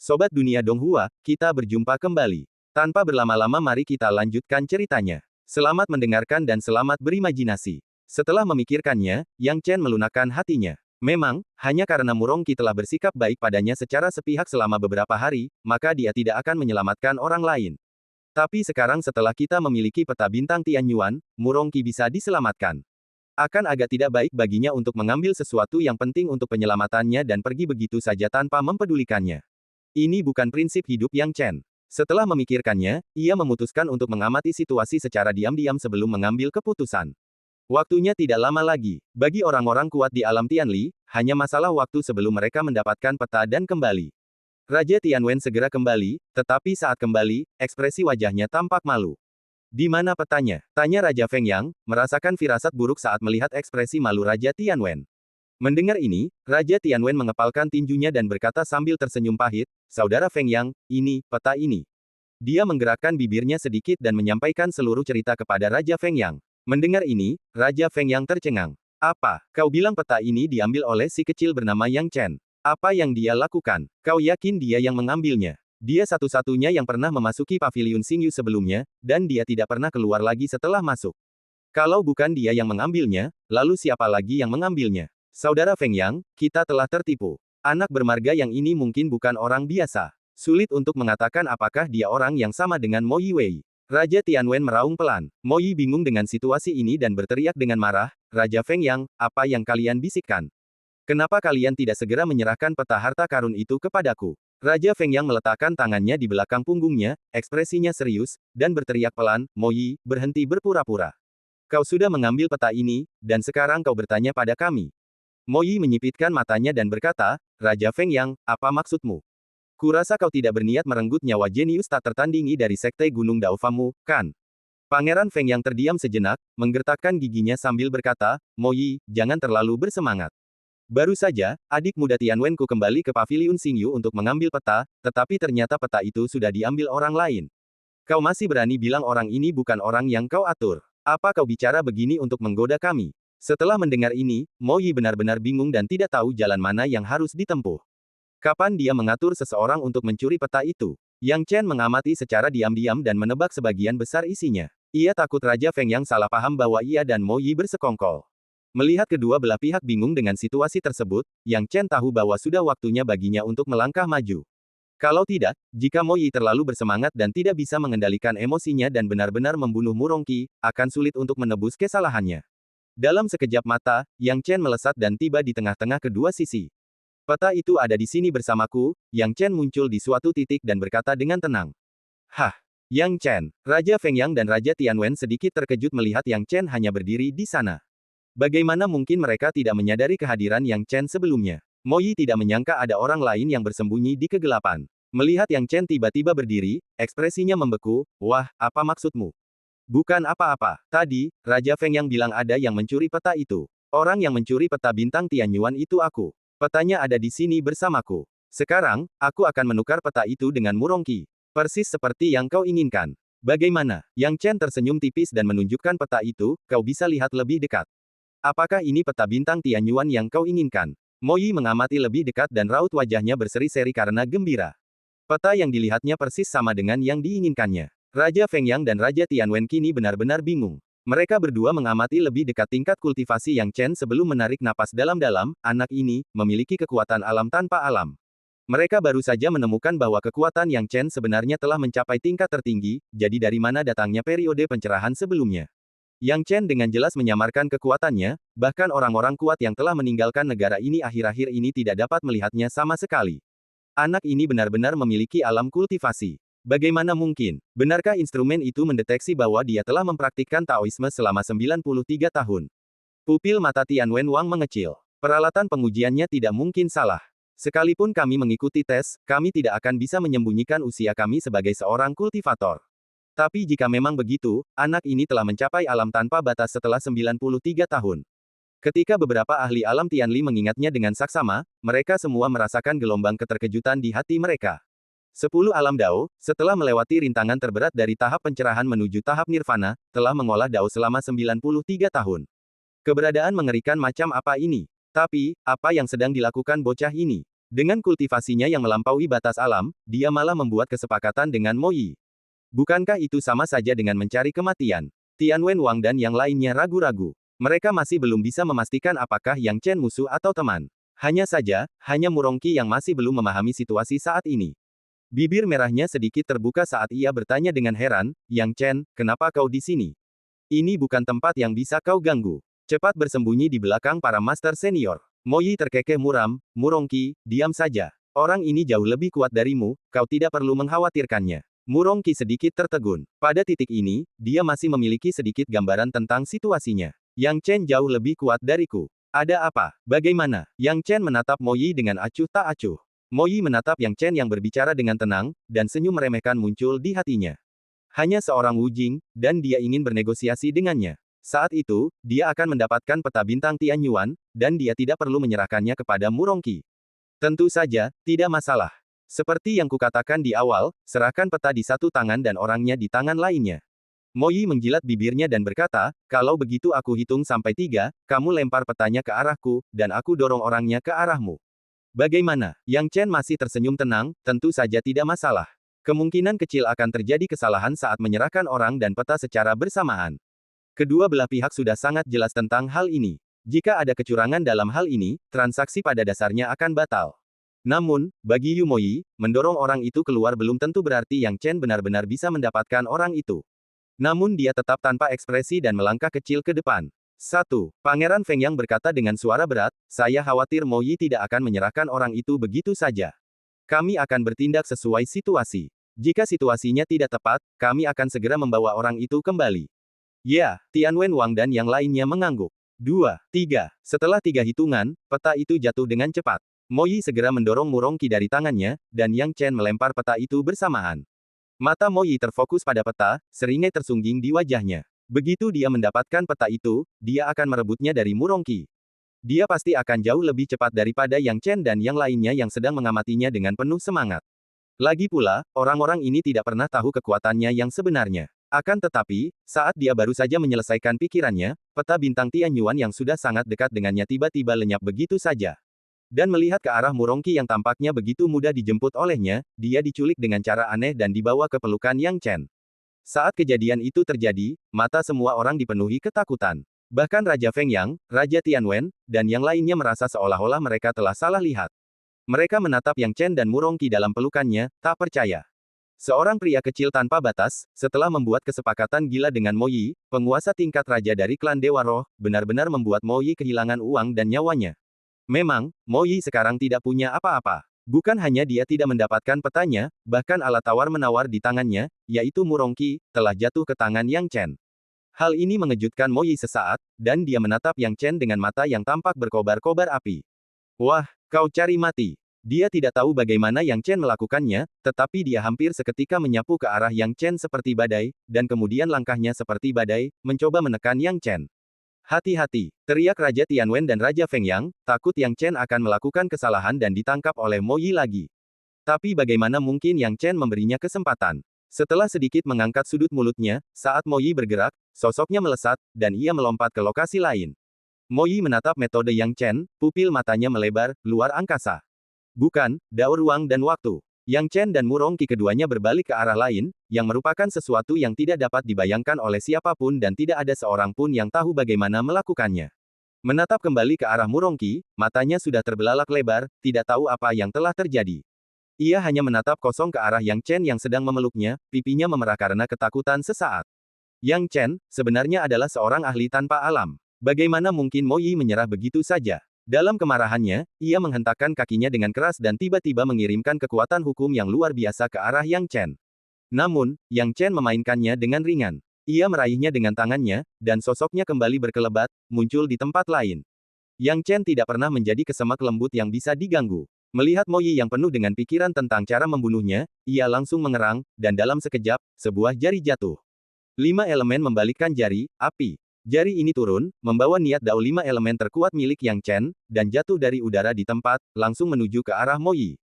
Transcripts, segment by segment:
Sobat Dunia Donghua, kita berjumpa kembali. Tanpa berlama-lama mari kita lanjutkan ceritanya. Selamat mendengarkan dan selamat berimajinasi. Setelah memikirkannya, Yang Chen melunakkan hatinya. Memang, hanya karena Murongqi telah bersikap baik padanya secara sepihak selama beberapa hari, maka dia tidak akan menyelamatkan orang lain. Tapi sekarang setelah kita memiliki peta bintang Tianyuan, Murongqi bisa diselamatkan. Akan agak tidak baik baginya untuk mengambil sesuatu yang penting untuk penyelamatannya dan pergi begitu saja tanpa mempedulikannya. Ini bukan prinsip hidup Yang Chen. Setelah memikirkannya, ia memutuskan untuk mengamati situasi secara diam-diam sebelum mengambil keputusan. Waktunya tidak lama lagi. Bagi orang-orang kuat di alam Tianli, hanya masalah waktu sebelum mereka mendapatkan peta dan kembali. Raja Tianwen segera kembali, tetapi saat kembali, ekspresi wajahnya tampak malu. Di mana petanya? Tanya Raja Feng Yang, merasakan firasat buruk saat melihat ekspresi malu Raja Tianwen. Mendengar ini, Raja Tianwen mengepalkan tinjunya dan berkata sambil tersenyum pahit, "Saudara Feng Yang, ini, peta ini." Dia menggerakkan bibirnya sedikit dan menyampaikan seluruh cerita kepada Raja Feng Yang. Mendengar ini, Raja Feng Yang tercengang. "Apa? Kau bilang peta ini diambil oleh si kecil bernama Yang Chen? Apa yang dia lakukan? Kau yakin dia yang mengambilnya? Dia satu-satunya yang pernah memasuki paviliun Xingyu sebelumnya, dan dia tidak pernah keluar lagi setelah masuk. Kalau bukan dia yang mengambilnya, lalu siapa lagi yang mengambilnya? Saudara Feng Yang, kita telah tertipu. Anak bermarga yang ini mungkin bukan orang biasa. Sulit untuk mengatakan apakah dia orang yang sama dengan Mo Yiwei." Raja Tianwen meraung pelan. Mo Yi bingung dengan situasi ini dan berteriak dengan marah, "Raja Feng Yang, apa yang kalian bisikkan? Kenapa kalian tidak segera menyerahkan peta harta karun itu kepadaku?" Raja Feng Yang meletakkan tangannya di belakang punggungnya, ekspresinya serius, dan berteriak pelan, "Mo Yi, berhenti berpura-pura. Kau sudah mengambil peta ini, dan sekarang kau bertanya pada kami." Mo Yi menyipitkan matanya dan berkata, "Raja Feng Yang, apa maksudmu? Kurasa kau tidak berniat merenggut nyawa jenius tak tertandingi dari Sekte Gunung Daofamu, kan?" Pangeran Feng Yang terdiam sejenak, menggertakkan giginya sambil berkata, "Mo Yi, jangan terlalu bersemangat. Baru saja, adik muda Tianwenku kembali ke paviliun Xingyu untuk mengambil peta, tetapi ternyata peta itu sudah diambil orang lain. Kau masih berani bilang orang ini bukan orang yang kau atur. Apa kau bicara begini untuk menggoda kami?" Setelah mendengar ini, Mo Yi benar-benar bingung dan tidak tahu jalan mana yang harus ditempuh. Kapan dia mengatur seseorang untuk mencuri peta itu? Yang Chen mengamati secara diam-diam dan menebak sebagian besar isinya. Ia takut Raja Feng Yang salah paham bahwa ia dan Mo Yi bersekongkol. Melihat kedua belah pihak bingung dengan situasi tersebut, Yang Chen tahu bahwa sudah waktunya baginya untuk melangkah maju. Kalau tidak, jika Mo Yi terlalu bersemangat dan tidak bisa mengendalikan emosinya dan benar-benar membunuh Murongqi, akan sulit untuk menebus kesalahannya. Dalam sekejap mata, Yang Chen melesat dan tiba di tengah-tengah kedua sisi. "Peta itu ada di sini bersamaku." Yang Chen muncul di suatu titik dan berkata dengan tenang. "Hah? Yang Chen?" Raja Feng Yang dan Raja Tianwen sedikit terkejut melihat Yang Chen hanya berdiri di sana. Bagaimana mungkin mereka tidak menyadari kehadiran Yang Chen sebelumnya? Mo Yi tidak menyangka ada orang lain yang bersembunyi di kegelapan. Melihat Yang Chen tiba-tiba berdiri, ekspresinya membeku. "Wah, apa maksudmu?" "Bukan apa-apa. Tadi, Raja Feng Yang bilang ada yang mencuri peta itu. Orang yang mencuri peta bintang Tianyuan itu aku. Petanya ada di sini bersamaku. Sekarang, aku akan menukar peta itu dengan Murongqi. Persis seperti yang kau inginkan. Bagaimana?" Yang Chen tersenyum tipis dan menunjukkan peta itu, "Kau bisa lihat lebih dekat. Apakah ini peta bintang Tianyuan yang kau inginkan?" Mo Yi mengamati lebih dekat dan raut wajahnya berseri-seri karena gembira. Peta yang dilihatnya persis sama dengan yang diinginkannya. Raja Feng Yang dan Raja Tianwen kini benar-benar bingung. Mereka berdua mengamati lebih dekat tingkat kultivasi Yang Chen sebelum menarik napas dalam-dalam. Anak ini memiliki kekuatan alam tanpa alam. Mereka baru saja menemukan bahwa kekuatan Yang Chen sebenarnya telah mencapai tingkat tertinggi, jadi dari mana datangnya periode pencerahan sebelumnya? Yang Chen dengan jelas menyamarkan kekuatannya, bahkan orang-orang kuat yang telah meninggalkan negara ini akhir-akhir ini tidak dapat melihatnya sama sekali. Anak ini benar-benar memiliki alam kultivasi. Bagaimana mungkin? Benarkah instrumen itu mendeteksi bahwa dia telah mempraktikkan Taoisme selama 93 tahun? Pupil mata Tianwen Wang mengecil. Peralatan pengujiannya tidak mungkin salah. Sekalipun kami mengikuti tes, kami tidak akan bisa menyembunyikan usia kami sebagai seorang kultivator. Tapi jika memang begitu, anak ini telah mencapai alam tanpa batas setelah 93 tahun. Ketika beberapa ahli alam Tianli mengingatnya dengan saksama, mereka semua merasakan gelombang keterkejutan di hati mereka. 10 alam Dao, setelah melewati rintangan terberat dari tahap pencerahan menuju tahap nirvana, telah mengolah Dao selama 93 tahun. Keberadaan mengerikan macam apa ini? Tapi, apa yang sedang dilakukan bocah ini? Dengan kultivasinya yang melampaui batas alam, dia malah membuat kesepakatan dengan Mo Yi. Bukankah itu sama saja dengan mencari kematian? Tianwen Wang dan yang lainnya ragu-ragu. Mereka masih belum bisa memastikan apakah Yang Chen musuh atau teman. Hanya saja, hanya Murongqi yang masih belum memahami situasi saat ini. Bibir merahnya sedikit terbuka saat ia bertanya dengan heran, Yang Chen, kenapa kau di sini? Ini bukan tempat yang bisa kau ganggu. Cepat bersembunyi di belakang para master senior. Mo Yi terkekeh muram, Murongqi, diam saja. Orang ini jauh lebih kuat darimu, kau tidak perlu mengkhawatirkannya. Murongqi sedikit tertegun. Pada titik ini, dia masih memiliki sedikit gambaran tentang situasinya. Yang Chen jauh lebih kuat dariku. Ada apa? Bagaimana? Yang Chen menatap Mo Yi dengan acuh tak acuh. Mo Yi menatap Yang Chen yang berbicara dengan tenang, dan senyum meremehkan muncul di hatinya. Hanya seorang Wu Jing, dan dia ingin bernegosiasi dengannya. Saat itu, dia akan mendapatkan peta bintang Tian Yuan, dan dia tidak perlu menyerahkannya kepada Murongqi. Tentu saja, tidak masalah. Seperti yang kukatakan di awal, serahkan peta di satu tangan dan orangnya di tangan lainnya. Mo Yi menjilat bibirnya dan berkata, kalau begitu aku hitung sampai 3, kamu lempar petanya ke arahku, dan aku dorong orangnya ke arahmu. Bagaimana? Yang Chen masih tersenyum tenang, tentu saja tidak masalah. Kemungkinan kecil akan terjadi kesalahan saat menyerahkan orang dan peta secara bersamaan. Kedua belah pihak sudah sangat jelas tentang hal ini. Jika ada kecurangan dalam hal ini, transaksi pada dasarnya akan batal. Namun, bagi Yu Moyi, mendorong orang itu keluar belum tentu berarti Yang Chen benar-benar bisa mendapatkan orang itu. Namun dia tetap tanpa ekspresi dan melangkah kecil ke depan. 1. Pangeran Feng Yang berkata dengan suara berat, saya khawatir Mo Yi tidak akan menyerahkan orang itu begitu saja. Kami akan bertindak sesuai situasi. Jika situasinya tidak tepat, kami akan segera membawa orang itu kembali. Ya, Tianwen Wang dan yang lainnya mengangguk. 2, 3. Setelah 3 hitungan, peta itu jatuh dengan cepat. Mo Yi segera mendorong Murongqi dari tangannya, dan Yang Chen melempar peta itu bersamaan. Mata Mo Yi terfokus pada peta, seringai tersungging di wajahnya. Begitu dia mendapatkan peta itu, dia akan merebutnya dari Murongqi. Dia pasti akan jauh lebih cepat daripada Yang Chen dan yang lainnya yang sedang mengamatinya dengan penuh semangat. Lagi pula, orang-orang ini tidak pernah tahu kekuatannya yang sebenarnya. Akan tetapi, saat dia baru saja menyelesaikan pikirannya, peta bintang Tian Yuan yang sudah sangat dekat dengannya tiba-tiba lenyap begitu saja. Dan melihat ke arah Murongqi yang tampaknya begitu mudah dijemput olehnya, dia diculik dengan cara aneh dan dibawa ke pelukan Yang Chen. Saat kejadian itu terjadi, mata semua orang dipenuhi ketakutan. Bahkan Raja Feng Yang, Raja Tianwen, dan yang lainnya merasa seolah-olah mereka telah salah lihat. Mereka menatap Yang Chen dan Murongqi dalam pelukannya, tak percaya. Seorang pria kecil tanpa batas, setelah membuat kesepakatan gila dengan Mo Yi, penguasa tingkat raja dari klan Dewa Roh, benar-benar membuat Mo Yi kehilangan uang dan nyawanya. Memang, Mo Yi sekarang tidak punya apa-apa. Bukan hanya dia tidak mendapatkan petanya, bahkan alat tawar-menawar di tangannya, yaitu Murongqi, telah jatuh ke tangan Yang Chen. Hal ini mengejutkan Mo Yi sesaat, dan dia menatap Yang Chen dengan mata yang tampak berkobar-kobar api. Wah, kau cari mati. Dia tidak tahu bagaimana Yang Chen melakukannya, tetapi dia hampir seketika menyapu ke arah Yang Chen seperti badai, dan kemudian langkahnya seperti badai, mencoba menekan Yang Chen. Hati-hati, teriak Raja Tianwen dan Raja Feng Yang, takut Yang Chen akan melakukan kesalahan dan ditangkap oleh Mo Yi lagi. Tapi bagaimana mungkin Yang Chen memberinya kesempatan? Setelah sedikit mengangkat sudut mulutnya, saat Mo Yi bergerak, sosoknya melesat, dan ia melompat ke lokasi lain. Mo Yi menatap metode Yang Chen, pupil matanya melebar, luar angkasa. Bukan, dao ruang dan waktu. Yang Chen dan Murongqi keduanya berbalik ke arah lain, yang merupakan sesuatu yang tidak dapat dibayangkan oleh siapapun dan tidak ada seorang pun yang tahu bagaimana melakukannya. Menatap kembali ke arah Murongqi, matanya sudah terbelalak lebar, tidak tahu apa yang telah terjadi. Ia hanya menatap kosong ke arah Yang Chen yang sedang memeluknya, pipinya memerah karena ketakutan sesaat. Yang Chen, sebenarnya adalah seorang ahli tanpa alam. Bagaimana mungkin Mo Yi menyerah begitu saja? Dalam kemarahannya, ia menghentakkan kakinya dengan keras dan tiba-tiba mengirimkan kekuatan hukum yang luar biasa ke arah Yang Chen. Namun, Yang Chen memainkannya dengan ringan. Ia meraihnya dengan tangannya, dan sosoknya kembali berkelebat, muncul di tempat lain. Yang Chen tidak pernah menjadi kesemak lembut yang bisa diganggu. Melihat Mo Yi yang penuh dengan pikiran tentang cara membunuhnya, ia langsung mengerang, dan dalam sekejap, sebuah jari jatuh. 5 elemen membalikkan jari, api. Jari ini turun, membawa niat dao 5 elemen terkuat milik Yang Chen, dan jatuh dari udara di tempat, langsung menuju ke arah Mo Yi.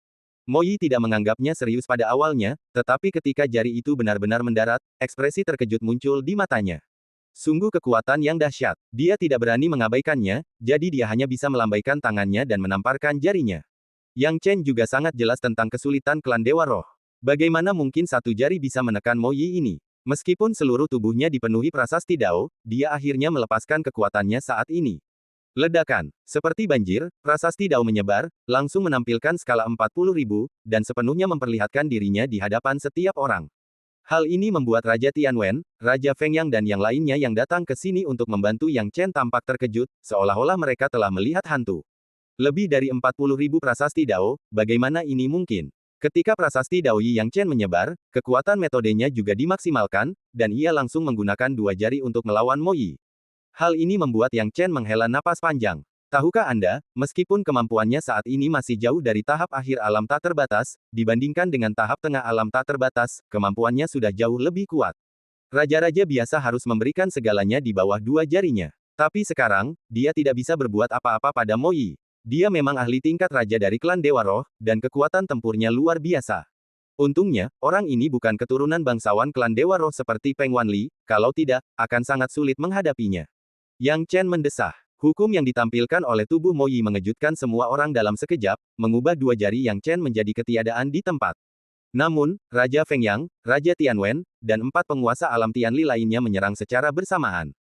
Mo Yi tidak menganggapnya serius pada awalnya, tetapi ketika jari itu benar-benar mendarat, ekspresi terkejut muncul di matanya. Sungguh kekuatan yang dahsyat. Dia tidak berani mengabaikannya, jadi dia hanya bisa melambaikan tangannya dan menamparkan jarinya. Yang Chen juga sangat jelas tentang kesulitan klan Dewa Roh. Bagaimana mungkin satu jari bisa menekan Mo Yi ini? Meskipun seluruh tubuhnya dipenuhi prasasti Dao, dia akhirnya melepaskan kekuatannya saat ini. Ledakan. Seperti banjir, prasasti Dao menyebar, langsung menampilkan skala 40.000, dan sepenuhnya memperlihatkan dirinya di hadapan setiap orang. Hal ini membuat Raja Tianwen, Raja Fengyang dan yang lainnya yang datang ke sini untuk membantu Yang Chen tampak terkejut, seolah-olah mereka telah melihat hantu. Lebih dari 40.000 prasasti Dao, bagaimana ini mungkin? Ketika prasasti Dao Yi Yang Chen menyebar, kekuatan metodenya juga dimaksimalkan, dan ia langsung menggunakan dua jari untuk melawan Mo Yi. Hal ini membuat Yang Chen menghela napas panjang. Tahukah Anda, meskipun kemampuannya saat ini masih jauh dari tahap akhir alam tak terbatas, dibandingkan dengan tahap tengah alam tak terbatas, kemampuannya sudah jauh lebih kuat. Raja-raja biasa harus memberikan segalanya di bawah dua jarinya. Tapi sekarang, dia tidak bisa berbuat apa-apa pada Mo Yi. Dia memang ahli tingkat raja dari klan Dewa Roh, dan kekuatan tempurnya luar biasa. Untungnya, orang ini bukan keturunan bangsawan klan Dewa Roh seperti Peng Wanli, kalau tidak, akan sangat sulit menghadapinya. Yang Chen mendesah. Hukum yang ditampilkan oleh tubuh Mo Yi mengejutkan semua orang dalam sekejap, mengubah dua jari Yang Chen menjadi ketiadaan di tempat. Namun, Raja Fengyang, Raja Tianwen, dan empat penguasa alam Tianli lainnya menyerang secara bersamaan.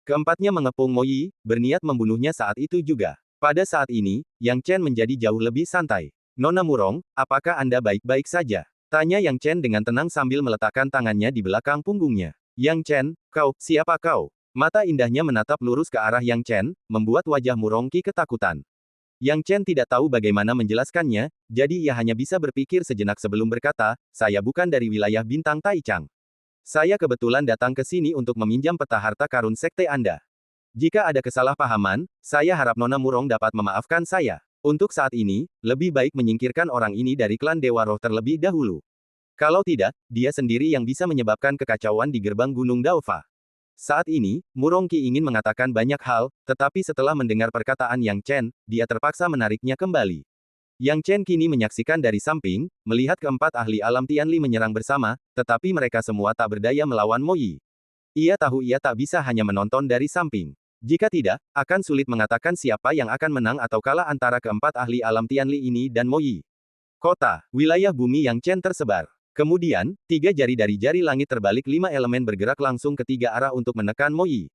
Keempatnya mengepung Mo Yi, berniat membunuhnya saat itu juga. Pada saat ini, Yang Chen menjadi jauh lebih santai. Nona Murong, apakah Anda baik-baik saja? Tanya Yang Chen dengan tenang sambil meletakkan tangannya di belakang punggungnya. Yang Chen, siapa kau? Mata indahnya menatap lurus ke arah Yang Chen, membuat wajah Murong Qi ketakutan. Yang Chen tidak tahu bagaimana menjelaskannya, jadi ia hanya bisa berpikir sejenak sebelum berkata, saya bukan dari wilayah bintang Taichang. Saya kebetulan datang ke sini untuk meminjam peta harta karun sekte Anda. Jika ada kesalahpahaman, saya harap Nona Murong dapat memaafkan saya. Untuk saat ini, lebih baik menyingkirkan orang ini dari klan Dewa Roh terlebih dahulu. Kalau tidak, dia sendiri yang bisa menyebabkan kekacauan di gerbang Gunung Daofa. Saat ini, Murong Qi ingin mengatakan banyak hal, tetapi setelah mendengar perkataan Yang Chen, dia terpaksa menariknya kembali. Yang Chen kini menyaksikan dari samping, melihat keempat ahli alam Tianli menyerang bersama, tetapi mereka semua tak berdaya melawan Mo Yi. Ia tahu ia tak bisa hanya menonton dari samping. Jika tidak, akan sulit mengatakan siapa yang akan menang atau kalah antara keempat ahli alam Tianli ini dan Mo Yi. Kota, wilayah bumi Yang Chen tersebar. Kemudian, tiga jari dari jari langit terbalik 5 elemen bergerak langsung ke tiga arah untuk menekan Mo Yi.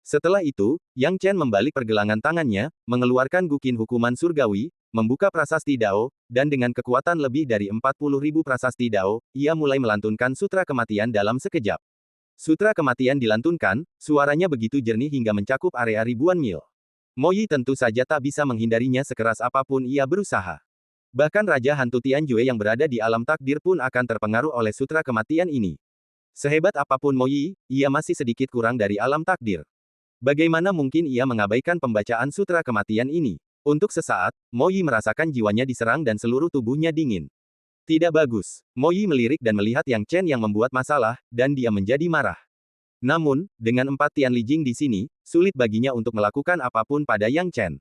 Setelah itu, Yang Chen membalik pergelangan tangannya, mengeluarkan gukin hukuman surgawi, membuka prasasti Dao, dan dengan kekuatan lebih dari 40.000 prasasti Dao, ia mulai melantunkan sutra kematian dalam sekejap. Sutra kematian dilantunkan, suaranya begitu jernih hingga mencakup area ribuan mil. Mo Yi tentu saja tak bisa menghindarinya sekeras apapun ia berusaha. Bahkan Raja Hantu Tianjue yang berada di alam takdir pun akan terpengaruh oleh sutra kematian ini. Sehebat apapun Mo Yi, ia masih sedikit kurang dari alam takdir. Bagaimana mungkin ia mengabaikan pembacaan sutra kematian ini? Untuk sesaat, Mo Yi merasakan jiwanya diserang dan seluruh tubuhnya dingin. Tidak bagus. Mo Yi melirik dan melihat Yang Chen yang membuat masalah, dan dia menjadi marah. Namun, dengan empat Tian Li Jing di sini, sulit baginya untuk melakukan apapun pada Yang Chen.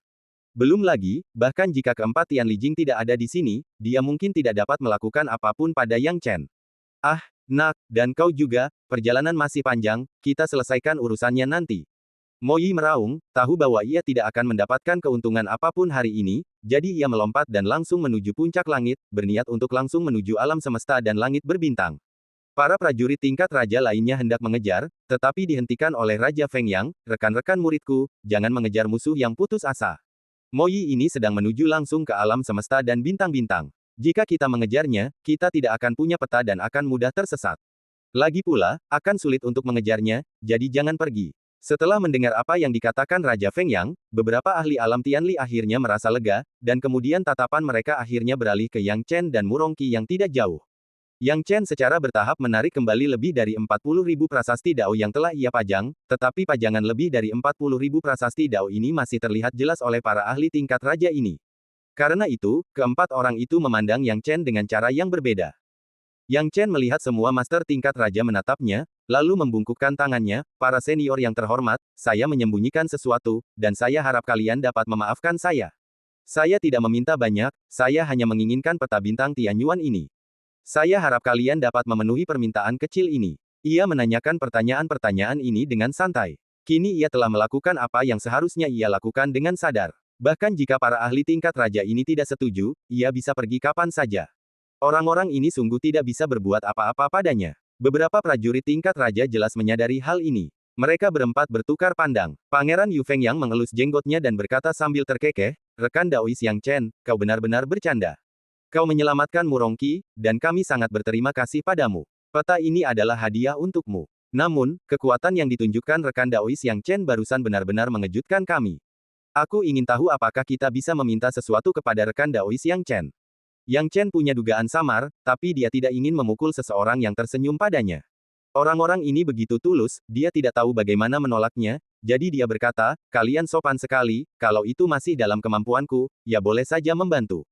Belum lagi, bahkan jika keempat Tian Li Jing tidak ada di sini, dia mungkin tidak dapat melakukan apapun pada Yang Chen. Ah, nak, dan kau juga, perjalanan masih panjang, kita selesaikan urusannya nanti. Mo Yi meraung, tahu bahwa ia tidak akan mendapatkan keuntungan apapun hari ini, jadi ia melompat dan langsung menuju puncak langit, berniat untuk langsung menuju alam semesta dan langit berbintang. Para prajurit tingkat raja lainnya hendak mengejar, tetapi dihentikan oleh Raja Fengyang, rekan-rekan muridku, jangan mengejar musuh yang putus asa. Mo Yi ini sedang menuju langsung ke alam semesta dan bintang-bintang. Jika kita mengejarnya, kita tidak akan punya peta dan akan mudah tersesat. Lagi pula, akan sulit untuk mengejarnya, jadi jangan pergi. Setelah mendengar apa yang dikatakan Raja Fengyang, beberapa ahli alam Tianli akhirnya merasa lega, dan kemudian tatapan mereka akhirnya beralih ke Yang Chen dan Murong Qi yang tidak jauh. Yang Chen secara bertahap menarik kembali lebih dari 40.000 prasasti Dao yang telah ia pajang, tetapi pajangan lebih dari 40.000 prasasti Dao ini masih terlihat jelas oleh para ahli tingkat raja ini. Karena itu, keempat orang itu memandang Yang Chen dengan cara yang berbeda. Yang Chen melihat semua master tingkat raja menatapnya, lalu membungkukkan tangannya, para senior yang terhormat, saya menyembunyikan sesuatu, dan saya harap kalian dapat memaafkan saya. Saya tidak meminta banyak, saya hanya menginginkan peta bintang Tianyuan ini. Saya harap kalian dapat memenuhi permintaan kecil ini. Ia menanyakan pertanyaan-pertanyaan ini dengan santai. Kini ia telah melakukan apa yang seharusnya ia lakukan dengan sadar. Bahkan jika para ahli tingkat raja ini tidak setuju, ia bisa pergi kapan saja. Orang-orang ini sungguh tidak bisa berbuat apa-apa padanya. Beberapa prajurit tingkat raja jelas menyadari hal ini. Mereka berempat bertukar pandang. Pangeran Yu Fengyang mengelus jenggotnya dan berkata sambil terkekeh, "Rekan Daois Yang Chen, kau benar-benar bercanda. Kau menyelamatkan Murongqi, dan kami sangat berterima kasih padamu. Peta ini adalah hadiah untukmu. Namun, kekuatan yang ditunjukkan rekan Daois Yang Chen barusan benar-benar mengejutkan kami. Aku ingin tahu apakah kita bisa meminta sesuatu kepada rekan Daois Yang Chen." Yang Chen punya dugaan samar, tapi dia tidak ingin memukul seseorang yang tersenyum padanya. Orang-orang ini begitu tulus, dia tidak tahu bagaimana menolaknya, jadi dia berkata, "Kalian sopan sekali, kalau itu masih dalam kemampuanku, ya boleh saja membantu.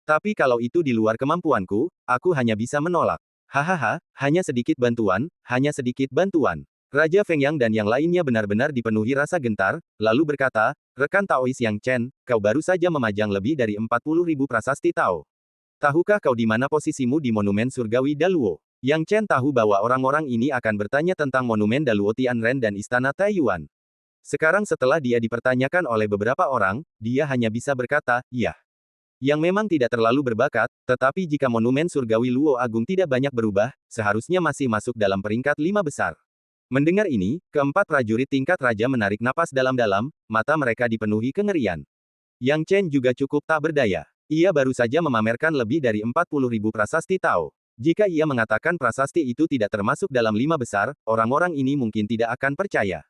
Tapi kalau itu di luar kemampuanku, aku hanya bisa menolak." Hahaha, hanya sedikit bantuan, hanya sedikit bantuan. Raja Fengyang dan yang lainnya benar-benar dipenuhi rasa gentar, lalu berkata, "Rekan Taois Yang Chen, kau baru saja memajang lebih dari 40.000 prasasti Tao. Tahukah kau di mana posisimu di Monumen Surgawi Daluo?" Yang Chen tahu bahwa orang-orang ini akan bertanya tentang Monumen Daluo Tianren dan Istana Taiyuan. Sekarang setelah dia dipertanyakan oleh beberapa orang, dia hanya bisa berkata, "Iya." Yang memang tidak terlalu berbakat, tetapi jika Monumen Surgawi Luo Agung tidak banyak berubah, seharusnya masih masuk dalam peringkat 5 besar. Mendengar ini, keempat prajurit tingkat raja menarik napas dalam-dalam, mata mereka dipenuhi kengerian. Yang Chen juga cukup tak berdaya. Ia baru saja memamerkan lebih dari 40.000 prasasti Tao. Jika ia mengatakan prasasti itu tidak termasuk dalam 5 besar, orang-orang ini mungkin tidak akan percaya.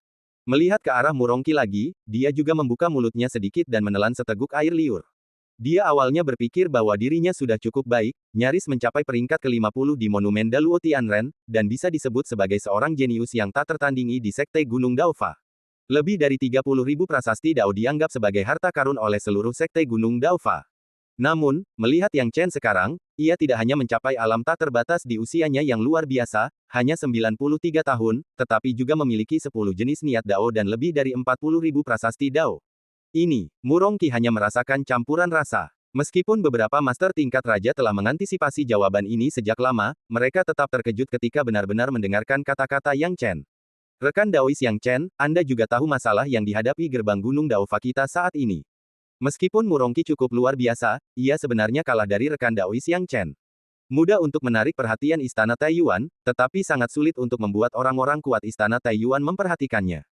Melihat ke arah Murongqi lagi, dia juga membuka mulutnya sedikit dan menelan seteguk air liur. Dia awalnya berpikir bahwa dirinya sudah cukup baik, nyaris mencapai peringkat ke-50 di Monumen Daluo Tianren, dan bisa disebut sebagai seorang jenius yang tak tertandingi di Sekte Gunung Daofa. Lebih dari 30.000 prasasti Dao dianggap sebagai harta karun oleh seluruh Sekte Gunung Daofa. Namun, melihat Yang Chen sekarang, ia tidak hanya mencapai alam tak terbatas di usianya yang luar biasa, hanya 93 tahun, tetapi juga memiliki 10 jenis niat Dao dan lebih dari 40.000 prasasti Dao. Ini, Murongqi hanya merasakan campuran rasa. Meskipun beberapa master tingkat raja telah mengantisipasi jawaban ini sejak lama, mereka tetap terkejut ketika benar-benar mendengarkan kata-kata Yang Chen. Rekan Daois Yang Chen, Anda juga tahu masalah yang dihadapi gerbang Gunung Daofa kita saat ini. Meskipun Murongqi cukup luar biasa, ia sebenarnya kalah dari rekan Daois Yang Chen. Mudah untuk menarik perhatian Istana Taiyuan, tetapi sangat sulit untuk membuat orang-orang kuat Istana Taiyuan memperhatikannya.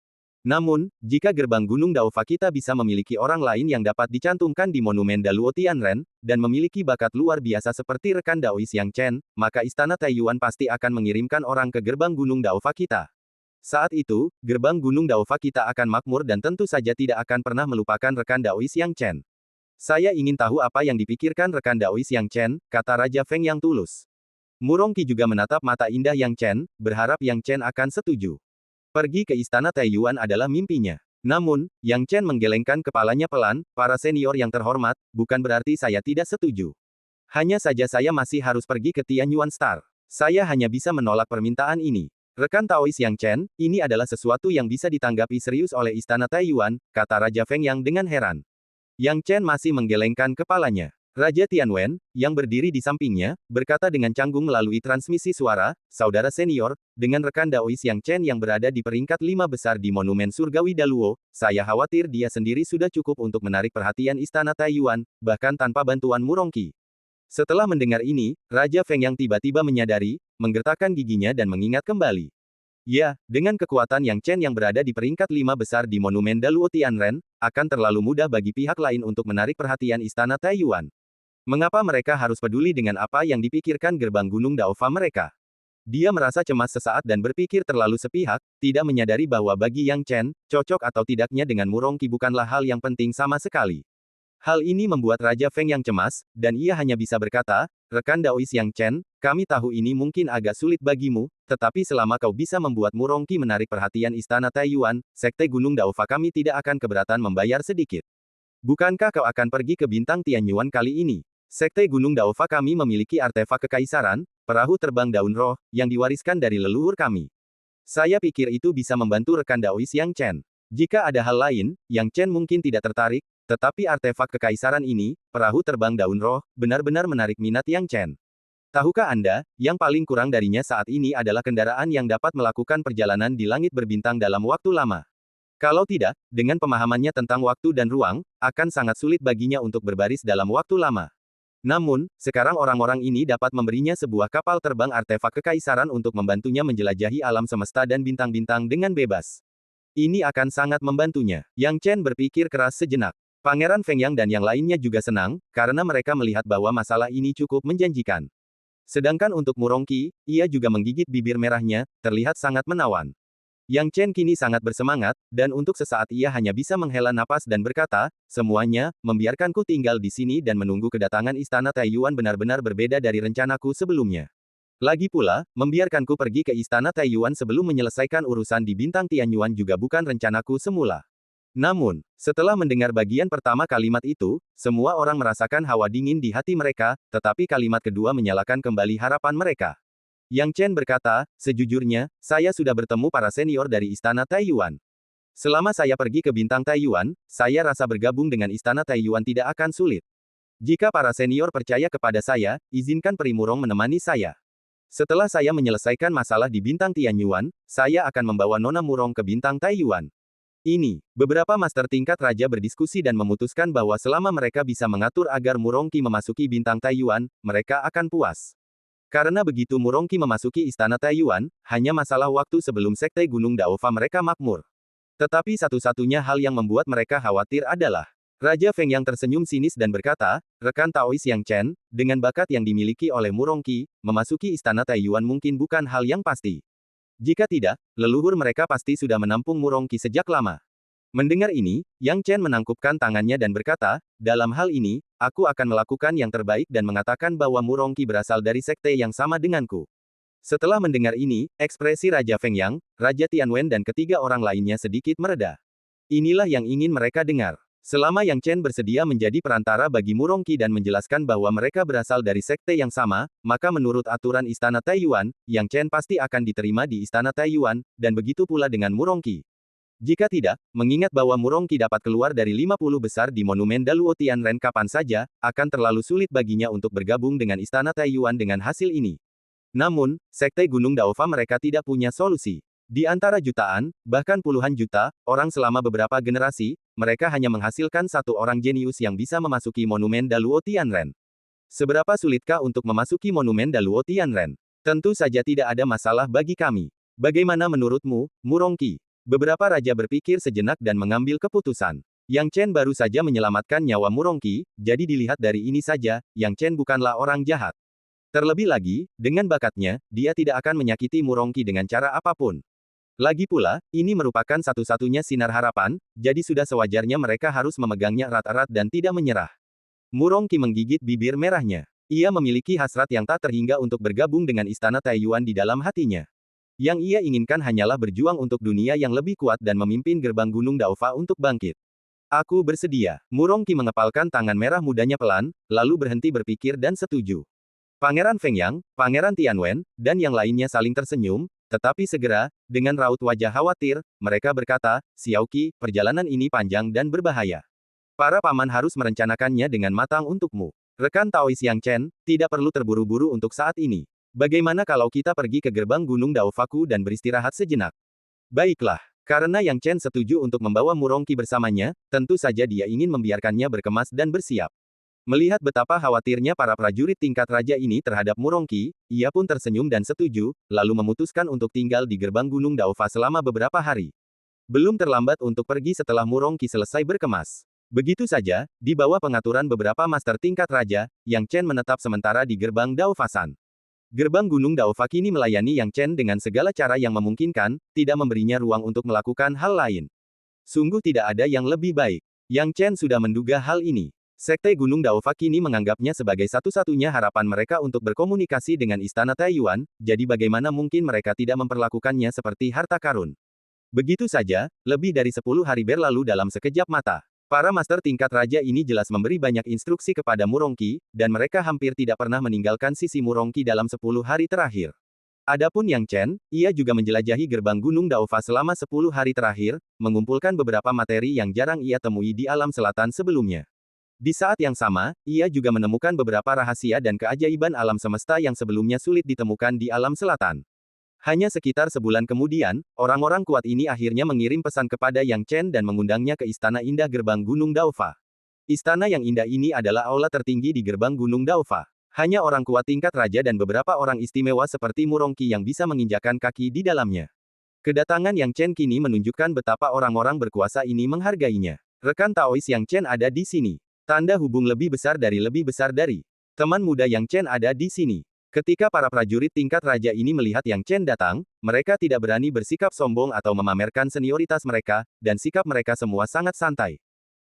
Namun, jika gerbang Gunung Daofa kita bisa memiliki orang lain yang dapat dicantumkan di Monumen Daluo Tianren, dan memiliki bakat luar biasa seperti rekan Daois Yang Chen, maka Istana Taiyuan pasti akan mengirimkan orang ke gerbang Gunung Daofa kita. Saat itu, gerbang Gunung Daofa kita akan makmur dan tentu saja tidak akan pernah melupakan rekan Daois Yang Chen. "Saya ingin tahu apa yang dipikirkan rekan Daois Yang Chen," kata Raja Feng yang tulus. Murongqi juga menatap mata indah Yang Chen, berharap Yang Chen akan setuju. Pergi ke Istana Taiyuan adalah mimpinya. Namun, Yang Chen menggelengkan kepalanya pelan, "Para senior yang terhormat, bukan berarti saya tidak setuju. Hanya saja saya masih harus pergi ke Tianyuan Star. Saya hanya bisa menolak permintaan ini." "Rekan Taois Yang Chen, ini adalah sesuatu yang bisa ditanggapi serius oleh Istana Taiyuan," kata Raja Feng yang dengan heran. Yang Chen masih menggelengkan kepalanya. Raja Tianwen, yang berdiri di sampingnya, berkata dengan canggung melalui transmisi suara, "Saudara senior, dengan rekan Daois Yang Chen yang berada di peringkat 5 besar di Monumen Surgawi Daluo, saya khawatir dia sendiri sudah cukup untuk menarik perhatian Istana Taiyuan, bahkan tanpa bantuan Murongqi." Setelah mendengar ini, Raja Feng yang tiba-tiba menyadari, menggertakkan giginya dan mengingat kembali. Ya, dengan kekuatan Yang Chen yang berada di peringkat 5 besar di Monumen Daluo Tianren, akan terlalu mudah bagi pihak lain untuk menarik perhatian Istana Taiyuan. Mengapa mereka harus peduli dengan apa yang dipikirkan gerbang Gunung Daofa mereka? Dia merasa cemas sesaat dan berpikir terlalu sepihak, tidak menyadari bahwa bagi Yang Chen, cocok atau tidaknya dengan Murongqi bukanlah hal yang penting sama sekali. Hal ini membuat Raja Feng yang cemas, dan ia hanya bisa berkata, "Rekan Daois Yang Chen, kami tahu ini mungkin agak sulit bagimu, tetapi selama kau bisa membuat Murongqi menarik perhatian Istana Taiyuan, Sekte Gunung Daofa kami tidak akan keberatan membayar sedikit. Bukankah kau akan pergi ke bintang Tianyuan kali ini? Sekte Gunung Daofa kami memiliki artefak kekaisaran, perahu terbang daun roh, yang diwariskan dari leluhur kami. Saya pikir itu bisa membantu rekan Daois Yang Chen. Jika ada hal lain, Yang Chen mungkin tidak tertarik, tetapi artefak kekaisaran ini, perahu terbang daun roh, benar-benar menarik minat Yang Chen. Tahukah Anda, yang paling kurang darinya saat ini adalah kendaraan yang dapat melakukan perjalanan di langit berbintang dalam waktu lama. Kalau tidak, dengan pemahamannya tentang waktu dan ruang, akan sangat sulit baginya untuk berbaris dalam waktu lama. Namun, sekarang orang-orang ini dapat memberinya sebuah kapal terbang artefak kekaisaran untuk membantunya menjelajahi alam semesta dan bintang-bintang dengan bebas. Ini akan sangat membantunya. Yang Chen berpikir keras sejenak. Pangeran Feng Yang dan yang lainnya juga senang, karena mereka melihat bahwa masalah ini cukup menjanjikan. Sedangkan untuk Murongqi, ia juga menggigit bibir merahnya, terlihat sangat menawan. Yang Chen kini sangat bersemangat, dan untuk sesaat ia hanya bisa menghela napas dan berkata, semuanya, membiarkanku tinggal di sini dan menunggu kedatangan Istana Taiyuan benar-benar berbeda dari rencanaku sebelumnya. Lagi pula, membiarkanku pergi ke Istana Taiyuan sebelum menyelesaikan urusan di Bintang Tianyuan juga bukan rencanaku semula. Namun, setelah mendengar bagian pertama kalimat itu, semua orang merasakan hawa dingin di hati mereka, tetapi kalimat kedua menyalakan kembali harapan mereka. Yang Chen berkata, sejujurnya, saya sudah bertemu para senior dari Istana Taiyuan. Selama saya pergi ke Bintang Taiyuan, saya rasa bergabung dengan Istana Taiyuan tidak akan sulit. Jika para senior percaya kepada saya, izinkan Peri Murong menemani saya. Setelah saya menyelesaikan masalah di Bintang Tianyuan, saya akan membawa Nona Murong ke Bintang Taiyuan. Ini, beberapa master tingkat raja berdiskusi dan memutuskan bahwa selama mereka bisa mengatur agar Murongqi memasuki Bintang Taiyuan, mereka akan puas. Karena begitu Murongqi memasuki Istana Taiyuan, hanya masalah waktu sebelum Sekte Gunung Daofa mereka makmur. Tetapi satu-satunya hal yang membuat mereka khawatir adalah, Raja Feng Yang tersenyum sinis dan berkata, rekan Taois Yang Chen, dengan bakat yang dimiliki oleh Murongqi, memasuki Istana Taiyuan mungkin bukan hal yang pasti. Jika tidak, leluhur mereka pasti sudah menampung Murongqi sejak lama. Mendengar ini, Yang Chen menangkupkan tangannya dan berkata, dalam hal ini, aku akan melakukan yang terbaik dan mengatakan bahwa Murongqi berasal dari sekte yang sama denganku. Setelah mendengar ini, ekspresi Raja Feng Yang, Raja Tianwen dan ketiga orang lainnya sedikit mereda. Inilah yang ingin mereka dengar. Selama Yang Chen bersedia menjadi perantara bagi Murongqi dan menjelaskan bahwa mereka berasal dari sekte yang sama, maka menurut aturan Istana Taiyuan, Yang Chen pasti akan diterima di Istana Taiyuan, dan begitu pula dengan Murongqi. Jika tidak, mengingat bahwa Murongqi dapat keluar dari 50 besar di Monumen Daluo Tianren kapan saja, akan terlalu sulit baginya untuk bergabung dengan Istana Taiyuan dengan hasil ini. Namun, Sekte Gunung Daofa mereka tidak punya solusi. Di antara jutaan, bahkan puluhan juta, orang selama beberapa generasi, mereka hanya menghasilkan satu orang jenius yang bisa memasuki Monumen Daluo Tianren. Seberapa sulitkah untuk memasuki Monumen Daluo Tianren? Tentu saja tidak ada masalah bagi kami. Bagaimana menurutmu, Murongqi? Beberapa raja berpikir sejenak dan mengambil keputusan. Yang Chen baru saja menyelamatkan nyawa Murongqi, jadi dilihat dari ini saja, Yang Chen bukanlah orang jahat. Terlebih lagi, dengan bakatnya, dia tidak akan menyakiti Murongqi dengan cara apapun. Lagi pula, ini merupakan satu-satunya sinar harapan, jadi sudah sewajarnya mereka harus memegangnya erat-erat dan tidak menyerah. Murongqi menggigit bibir merahnya. Ia memiliki hasrat yang tak terhingga untuk bergabung dengan Istana Taiyuan di dalam hatinya. Yang ia inginkan hanyalah berjuang untuk dunia yang lebih kuat dan memimpin gerbang Gunung Daofa untuk bangkit. Aku bersedia. Murongqi mengepalkan tangan merah mudanya pelan, lalu berhenti berpikir dan setuju. Pangeran Feng Yang, Pangeran Tianwen, dan yang lainnya saling tersenyum, tetapi segera, dengan raut wajah khawatir, mereka berkata, Xiao Qi, perjalanan ini panjang dan berbahaya. Para paman harus merencanakannya dengan matang untukmu. Rekan Taois Yang Chen, tidak perlu terburu-buru untuk saat ini. Bagaimana kalau kita pergi ke gerbang Gunung Daofaku dan beristirahat sejenak? Baiklah, karena Yang Chen setuju untuk membawa Murongqi bersamanya, tentu saja dia ingin membiarkannya berkemas dan bersiap. Melihat betapa khawatirnya para prajurit tingkat raja ini terhadap Murongqi, ia pun tersenyum dan setuju, lalu memutuskan untuk tinggal di gerbang Gunung Daofa selama beberapa hari. Belum terlambat untuk pergi setelah Murongqi selesai berkemas. Begitu saja, di bawah pengaturan beberapa master tingkat raja, Yang Chen menetap sementara di gerbang Daofasan. Gerbang Gunung Daofa kini melayani Yang Chen dengan segala cara yang memungkinkan, tidak memberinya ruang untuk melakukan hal lain. Sungguh tidak ada yang lebih baik. Yang Chen sudah menduga hal ini. Sekte Gunung Daofa kini menganggapnya sebagai satu-satunya harapan mereka untuk berkomunikasi dengan Istana Taiyuan, jadi bagaimana mungkin mereka tidak memperlakukannya seperti harta karun. Begitu saja, lebih dari 10 hari berlalu dalam sekejap mata. Para master tingkat raja ini jelas memberi banyak instruksi kepada Murongqi, dan mereka hampir tidak pernah meninggalkan sisi Murongqi dalam 10 hari terakhir. Adapun Yang Chen, ia juga menjelajahi gerbang Gunung Daofa selama 10 hari terakhir, mengumpulkan beberapa materi yang jarang ia temui di alam selatan sebelumnya. Di saat yang sama, ia juga menemukan beberapa rahasia dan keajaiban alam semesta yang sebelumnya sulit ditemukan di alam selatan. Hanya sekitar sebulan kemudian, orang-orang kuat ini akhirnya mengirim pesan kepada Yang Chen dan mengundangnya ke Istana Indah Gerbang Gunung Daofa. Istana yang indah ini adalah aula tertinggi di Gerbang Gunung Daofa. Hanya orang kuat tingkat raja dan beberapa orang istimewa seperti Murongqi yang bisa menginjakan kaki di dalamnya. Kedatangan Yang Chen kini menunjukkan betapa orang-orang berkuasa ini menghargainya. Rekan Taois Yang Chen ada di sini. Tanda hubung lebih besar dari. Teman muda Yang Chen ada di sini. Ketika para prajurit tingkat raja ini melihat Yang Chen datang, mereka tidak berani bersikap sombong atau memamerkan senioritas mereka, dan sikap mereka semua sangat santai.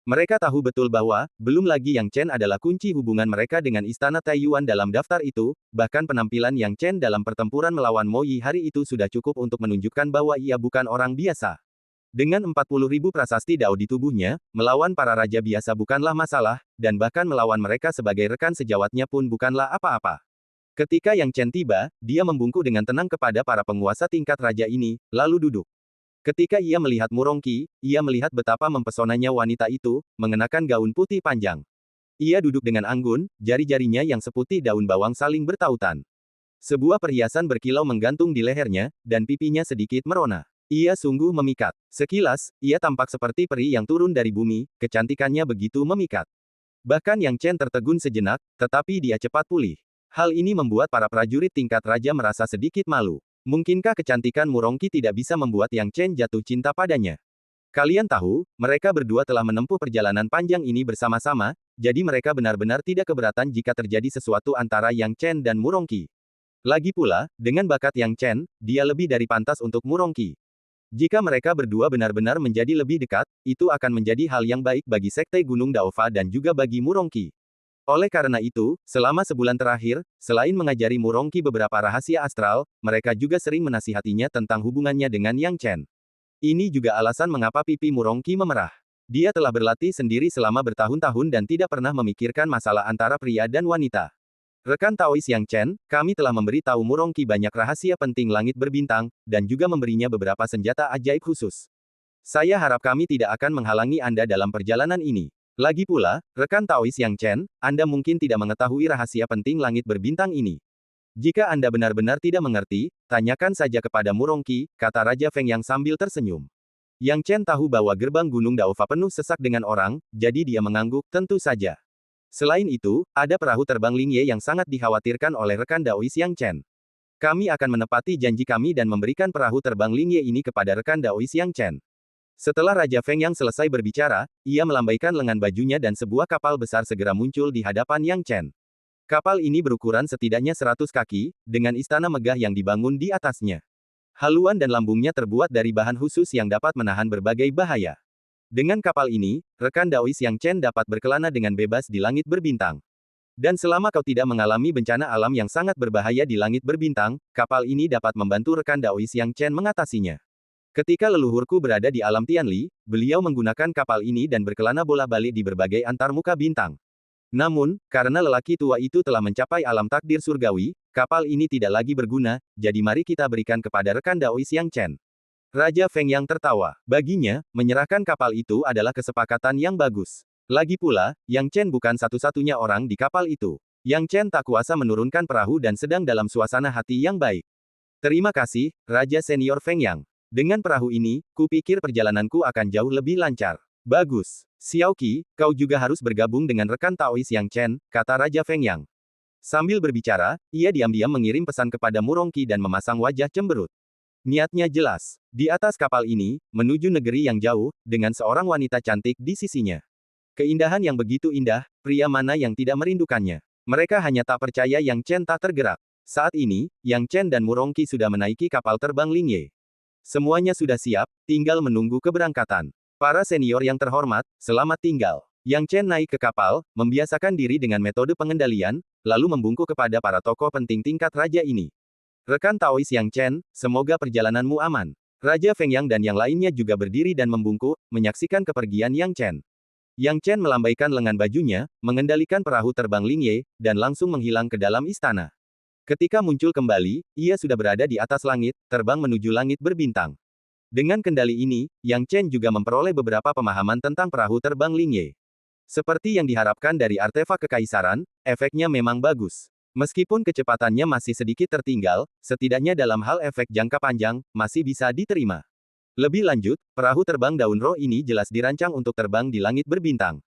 Mereka tahu betul bahwa, belum lagi Yang Chen adalah kunci hubungan mereka dengan Istana Taiyuan dalam daftar itu, bahkan penampilan Yang Chen dalam pertempuran melawan Mo Yi hari itu sudah cukup untuk menunjukkan bahwa ia bukan orang biasa. Dengan 40.000 prasasti Dao di tubuhnya, melawan para raja biasa bukanlah masalah, dan bahkan melawan mereka sebagai rekan sejawatnya pun bukanlah apa-apa. Ketika Yang Chen tiba, dia membungkuk dengan tenang kepada para penguasa tingkat raja ini, lalu duduk. Ketika ia melihat Murongqi, ia melihat betapa mempesonanya wanita itu, mengenakan gaun putih panjang. Ia duduk dengan anggun, jari-jarinya yang seputih daun bawang saling bertautan. Sebuah perhiasan berkilau menggantung di lehernya, dan pipinya sedikit merona. Ia sungguh memikat. Sekilas, ia tampak seperti peri yang turun dari bumi, kecantikannya begitu memikat. Bahkan Yang Chen tertegun sejenak, tetapi dia cepat pulih. Hal ini membuat para prajurit tingkat raja merasa sedikit malu. Mungkinkah kecantikan Murongqi tidak bisa membuat Yang Chen jatuh cinta padanya? Kalian tahu, mereka berdua telah menempuh perjalanan panjang ini bersama-sama, jadi mereka benar-benar tidak keberatan jika terjadi sesuatu antara Yang Chen dan Murongqi. Lagi pula, dengan bakat Yang Chen, dia lebih dari pantas untuk Murongqi. Jika mereka berdua benar-benar menjadi lebih dekat, itu akan menjadi hal yang baik bagi Sekte Gunung Daofa dan juga bagi Murongqi. Oleh karena itu, selama sebulan terakhir, selain mengajari Murongqi beberapa rahasia astral, mereka juga sering menasihatinya tentang hubungannya dengan Yang Chen. Ini juga alasan mengapa pipi Murongqi memerah. Dia telah berlatih sendiri selama bertahun-tahun dan tidak pernah memikirkan masalah antara pria dan wanita. Rekan Taois Yang Chen, kami telah memberi tahu Murongqi banyak rahasia penting langit berbintang, dan juga memberinya beberapa senjata ajaib khusus. Saya harap kami tidak akan menghalangi Anda dalam perjalanan ini. Lagi pula, rekan Taois Yang Chen, Anda mungkin tidak mengetahui rahasia penting langit berbintang ini. Jika Anda benar-benar tidak mengerti, tanyakan saja kepada Murongqi, kata Raja Feng Yang sambil tersenyum. Yang Chen tahu bahwa gerbang Gunung Daofa penuh sesak dengan orang, jadi dia mengangguk, tentu saja. Selain itu, ada perahu terbang Lingye yang sangat dikhawatirkan oleh rekan Daois Yang Chen. Kami akan menepati janji kami dan memberikan perahu terbang Lingye ini kepada rekan Daois Yang Chen. Setelah Raja Feng Yang selesai berbicara, ia melambaikan lengan bajunya dan sebuah kapal besar segera muncul di hadapan Yang Chen. Kapal ini berukuran setidaknya 100 kaki, dengan istana megah yang dibangun di atasnya. Haluan dan lambungnya terbuat dari bahan khusus yang dapat menahan berbagai bahaya. Dengan kapal ini, rekan Daois Yang Chen dapat berkelana dengan bebas di langit berbintang. Dan selama kau tidak mengalami bencana alam yang sangat berbahaya di langit berbintang, kapal ini dapat membantu rekan Daois Yang Chen mengatasinya. Ketika leluhurku berada di alam Tianli, beliau menggunakan kapal ini dan berkelana bolak-balik di berbagai antarmuka bintang. Namun, karena lelaki tua itu telah mencapai alam takdir surgawi, kapal ini tidak lagi berguna, jadi mari kita berikan kepada rekan Daois Yang Chen. Raja Feng Yang tertawa. Baginya, menyerahkan kapal itu adalah kesepakatan yang bagus. Lagi pula, Yang Chen bukan satu-satunya orang di kapal itu. Yang Chen tak kuasa menurunkan perahu dan sedang dalam suasana hati yang baik. Terima kasih, Raja Senior Feng Yang. Dengan perahu ini, kupikir perjalananku akan jauh lebih lancar. Bagus. Xiao Qi, kau juga harus bergabung dengan rekan Taois Yang Chen, kata Raja Feng Yang. Sambil berbicara, ia diam-diam mengirim pesan kepada Murongqi dan memasang wajah cemberut. Niatnya jelas. Di atas kapal ini, menuju negeri yang jauh, dengan seorang wanita cantik di sisinya. Keindahan yang begitu indah, pria mana yang tidak merindukannya. Mereka hanya tak percaya Yang Chen tak tergerak. Saat ini, Yang Chen dan Murongqi sudah menaiki kapal terbang Lingye. Semuanya sudah siap, tinggal menunggu keberangkatan. Para senior yang terhormat, selamat tinggal. Yang Chen naik ke kapal, membiasakan diri dengan metode pengendalian, lalu membungkuk kepada para tokoh penting tingkat raja ini. Rekan Taois Yang Chen, semoga perjalananmu aman. Raja Feng Yang dan yang lainnya juga berdiri dan membungkuk, menyaksikan kepergian Yang Chen. Yang Chen melambaikan lengan bajunya, mengendalikan perahu terbang Lingye, dan langsung menghilang ke dalam istana. Ketika muncul kembali, ia sudah berada di atas langit, terbang menuju langit berbintang. Dengan kendali ini, Yang Chen juga memperoleh beberapa pemahaman tentang perahu terbang Lingye. Seperti yang diharapkan dari artefak kekaisaran, efeknya memang bagus. Meskipun kecepatannya masih sedikit tertinggal, setidaknya dalam hal efek jangka panjang, masih bisa diterima. Lebih lanjut, perahu terbang daun roh ini jelas dirancang untuk terbang di langit berbintang.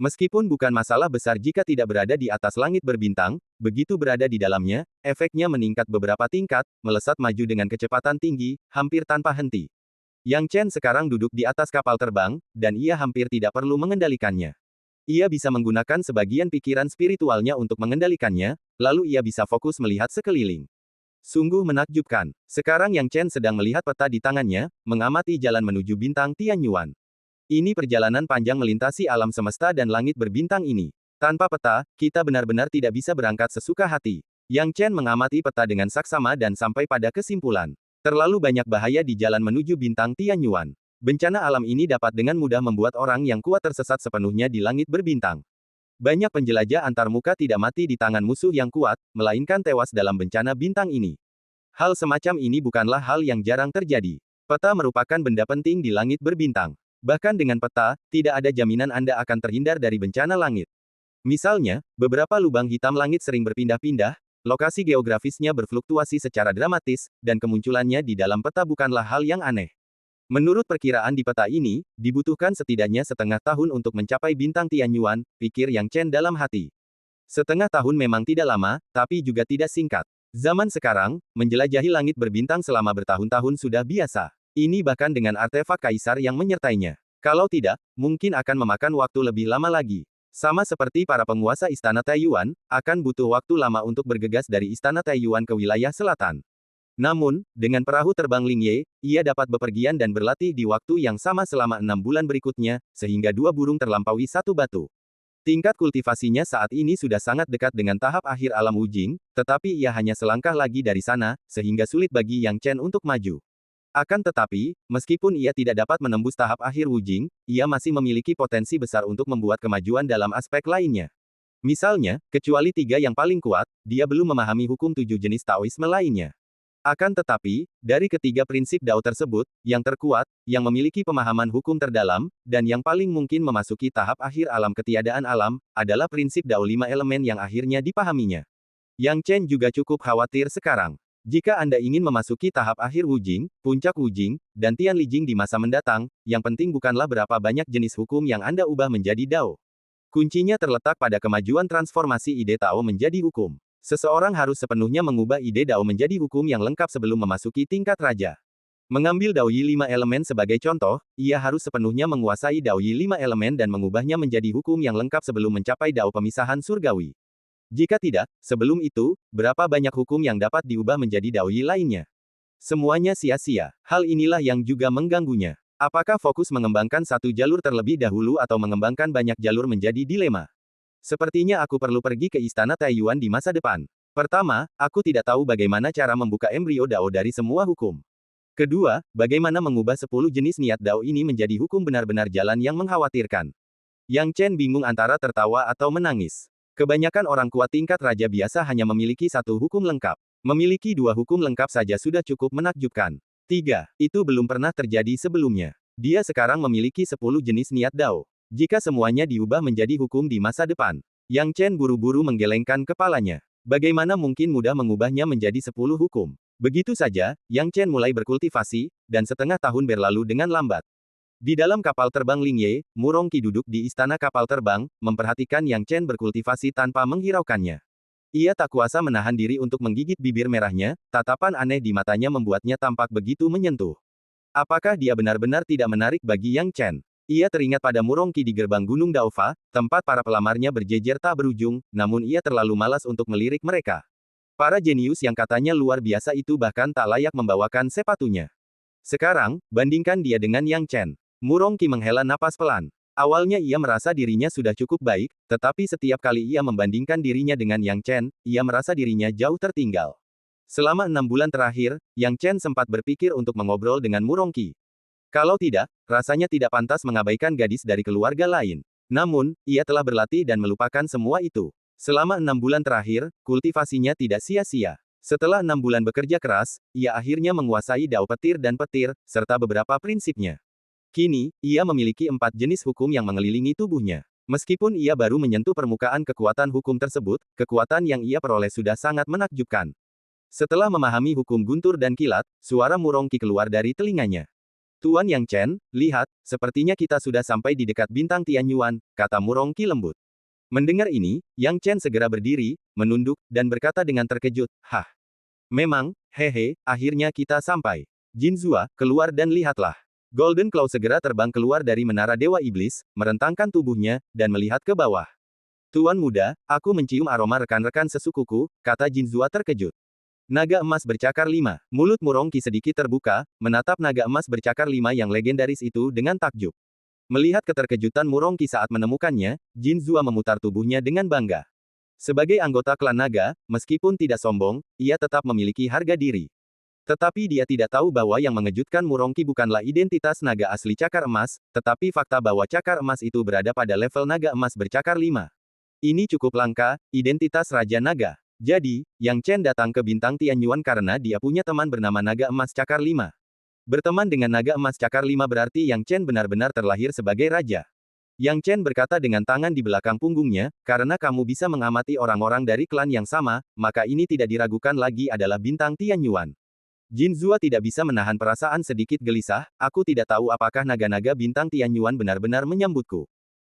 Meskipun bukan masalah besar jika tidak berada di atas langit berbintang, begitu berada di dalamnya, efeknya meningkat beberapa tingkat, melesat maju dengan kecepatan tinggi, hampir tanpa henti. Yang Chen sekarang duduk di atas kapal terbang, dan ia hampir tidak perlu mengendalikannya. Ia bisa menggunakan sebagian pikiran spiritualnya untuk mengendalikannya, lalu ia bisa fokus melihat sekeliling. Sungguh menakjubkan. Sekarang Yang Chen sedang melihat peta di tangannya, mengamati jalan menuju bintang Tianyuan. Ini perjalanan panjang melintasi alam semesta dan langit berbintang ini. Tanpa peta, kita benar-benar tidak bisa berangkat sesuka hati. Yang Chen mengamati peta dengan saksama dan sampai pada kesimpulan. Terlalu banyak bahaya di jalan menuju bintang Tianyuan. Bencana alam ini dapat dengan mudah membuat orang yang kuat tersesat sepenuhnya di langit berbintang. Banyak penjelajah antar muka tidak mati di tangan musuh yang kuat, melainkan tewas dalam bencana bintang ini. Hal semacam ini bukanlah hal yang jarang terjadi. Peta merupakan benda penting di langit berbintang. Bahkan dengan peta, tidak ada jaminan Anda akan terhindar dari bencana langit. Misalnya, beberapa lubang hitam langit sering berpindah-pindah, lokasi geografisnya berfluktuasi secara dramatis, dan kemunculannya di dalam peta bukanlah hal yang aneh. Menurut perkiraan di peta ini, dibutuhkan setidaknya setengah tahun untuk mencapai bintang Tianyuan, pikir Yang Chen dalam hati. Setengah tahun memang tidak lama, tapi juga tidak singkat. Zaman sekarang, menjelajahi langit berbintang selama bertahun-tahun sudah biasa. Ini bahkan dengan artefak kaisar yang menyertainya. Kalau tidak, mungkin akan memakan waktu lebih lama lagi. Sama seperti para penguasa Istana Taiyuan, akan butuh waktu lama untuk bergegas dari Istana Taiyuan ke wilayah selatan. Namun, dengan perahu terbang Lingye, ia dapat bepergian dan berlatih di waktu yang sama selama 6 bulan berikutnya, sehingga 2 burung terlampaui 1 batu. Tingkat kultivasinya saat ini sudah sangat dekat dengan tahap akhir alam Wujing, tetapi ia hanya selangkah lagi dari sana, sehingga sulit bagi Yang Chen untuk maju. Akan tetapi, meskipun ia tidak dapat menembus tahap akhir Wujing, ia masih memiliki potensi besar untuk membuat kemajuan dalam aspek lainnya. Misalnya, kecuali 3 yang paling kuat, dia belum memahami hukum 7 jenis Taoisme lainnya. Akan tetapi, dari ketiga prinsip Dao tersebut, yang terkuat, yang memiliki pemahaman hukum terdalam, dan yang paling mungkin memasuki tahap akhir alam ketiadaan alam, adalah prinsip Dao 5 elemen yang akhirnya dipahaminya. Yang Chen juga cukup khawatir sekarang. Jika Anda ingin memasuki tahap akhir Wujing, puncak Wujing, dan Tianlijing di masa mendatang, yang penting bukanlah berapa banyak jenis hukum yang Anda ubah menjadi Dao. Kuncinya terletak pada kemajuan transformasi ide Tao menjadi hukum. Seseorang harus sepenuhnya mengubah ide Dao menjadi hukum yang lengkap sebelum memasuki tingkat raja. Mengambil Dao Yi 5 elemen sebagai contoh, ia harus sepenuhnya menguasai Dao Yi 5 elemen dan mengubahnya menjadi hukum yang lengkap sebelum mencapai Dao pemisahan surgawi. Jika tidak, sebelum itu, berapa banyak hukum yang dapat diubah menjadi Dao Yi lainnya? Semuanya sia-sia. Hal inilah yang juga mengganggunya. Apakah fokus mengembangkan satu jalur terlebih dahulu atau mengembangkan banyak jalur menjadi dilema? Sepertinya aku perlu pergi ke Istana Taiyuan di masa depan. Pertama, aku tidak tahu bagaimana cara membuka embrio Dao dari semua hukum. Kedua, bagaimana mengubah 10 jenis niat Dao ini menjadi hukum benar-benar jalan yang mengkhawatirkan. Yang Chen bingung antara tertawa atau menangis. Kebanyakan orang kuat tingkat raja biasa hanya memiliki 1 hukum lengkap. Memiliki 2 hukum lengkap saja sudah cukup menakjubkan. 3. Itu belum pernah terjadi sebelumnya. Dia sekarang memiliki 10 jenis niat Dao. Jika semuanya diubah menjadi hukum di masa depan. Yang Chen buru-buru menggelengkan kepalanya. Bagaimana mungkin mudah mengubahnya menjadi 10 hukum? Begitu saja, Yang Chen mulai berkultivasi, dan setengah tahun berlalu dengan lambat. Di dalam kapal terbang Lingye, Murongqi duduk di istana kapal terbang, memperhatikan Yang Chen berkultivasi tanpa menghiraukannya. Ia tak kuasa menahan diri untuk menggigit bibir merahnya, tatapan aneh di matanya membuatnya tampak begitu menyentuh. Apakah dia benar-benar tidak menarik bagi Yang Chen? Ia teringat pada Murongqi di gerbang Gunung Daofa, tempat para pelamarnya berjejer tak berujung, namun ia terlalu malas untuk melirik mereka. Para jenius yang katanya luar biasa itu bahkan tak layak membawakan sepatunya. Sekarang, bandingkan dia dengan Yang Chen. Murongqi menghela napas pelan. Awalnya ia merasa dirinya sudah cukup baik, tetapi setiap kali ia membandingkan dirinya dengan Yang Chen, ia merasa dirinya jauh tertinggal. Selama 6 bulan terakhir, Yang Chen sempat berpikir untuk mengobrol dengan Murongqi. Kalau tidak, rasanya tidak pantas mengabaikan gadis dari keluarga lain. Namun, ia telah berlatih dan melupakan semua itu. Selama 6 bulan terakhir, kultivasinya tidak sia-sia. Setelah 6 bulan bekerja keras, ia akhirnya menguasai Dao petir dan petir, serta beberapa prinsipnya. Kini, ia memiliki 4 jenis hukum yang mengelilingi tubuhnya. Meskipun ia baru menyentuh permukaan kekuatan hukum tersebut, kekuatan yang ia peroleh sudah sangat menakjubkan. Setelah memahami hukum guntur dan kilat, suara Murongki keluar dari telinganya. Tuan Yang Chen, lihat, sepertinya kita sudah sampai di dekat bintang Tianyuan, kata Murongki lembut. Mendengar ini, Yang Chen segera berdiri, menunduk, dan berkata dengan terkejut, hah. Memang, hehe, akhirnya kita sampai. Jinzua, keluar dan lihatlah. Golden Claw segera terbang keluar dari menara Dewa Iblis, merentangkan tubuhnya, dan melihat ke bawah. Tuan muda, aku mencium aroma rekan-rekan sesukuku, kata Jinzua terkejut. Naga emas bercakar 5. Mulut Murongki sedikit terbuka, menatap naga emas bercakar 5 yang legendaris itu dengan takjub. Melihat keterkejutan Murongki saat menemukannya, Jinzua memutar tubuhnya dengan bangga. Sebagai anggota klan naga, meskipun tidak sombong, ia tetap memiliki harga diri. Tetapi dia tidak tahu bahwa yang mengejutkan Murongki bukanlah identitas naga asli cakar emas, tetapi fakta bahwa cakar emas itu berada pada level naga emas bercakar 5. Ini cukup langka, identitas Raja Naga. Jadi, Yang Chen datang ke bintang Tianyuan karena dia punya teman bernama naga emas cakar 5. Berteman dengan naga emas cakar 5 berarti Yang Chen benar-benar terlahir sebagai raja. Yang Chen berkata dengan tangan di belakang punggungnya, karena kamu bisa mengamati orang-orang dari klan yang sama, maka ini tidak diragukan lagi adalah bintang Tianyuan. Jinzua tidak bisa menahan perasaan sedikit gelisah, aku tidak tahu apakah naga-naga bintang Tianyuan benar-benar menyambutku.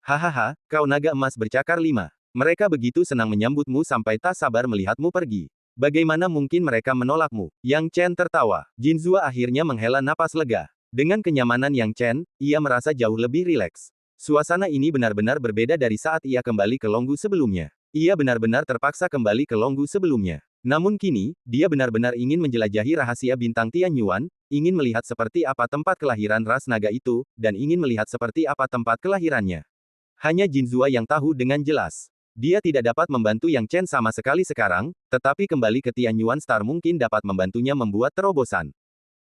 Hahaha, kau naga emas bercakar 5. Mereka begitu senang menyambutmu sampai tak sabar melihatmu pergi. Bagaimana mungkin mereka menolakmu? Yang Chen tertawa. Jinzua akhirnya menghela napas lega. Dengan kenyamanan Yang Chen, ia merasa jauh lebih rileks. Suasana ini benar-benar berbeda dari saat ia kembali ke Longgu sebelumnya. Ia benar-benar terpaksa kembali ke Longgu sebelumnya. Namun kini, dia benar-benar ingin menjelajahi rahasia bintang Tianyuan, ingin melihat seperti apa tempat kelahiran ras naga itu, dan ingin melihat seperti apa tempat kelahirannya. Hanya Jinzua yang tahu dengan jelas. Dia tidak dapat membantu Yang Chen sama sekali sekarang, tetapi kembali ke Tianyuan Star mungkin dapat membantunya membuat terobosan.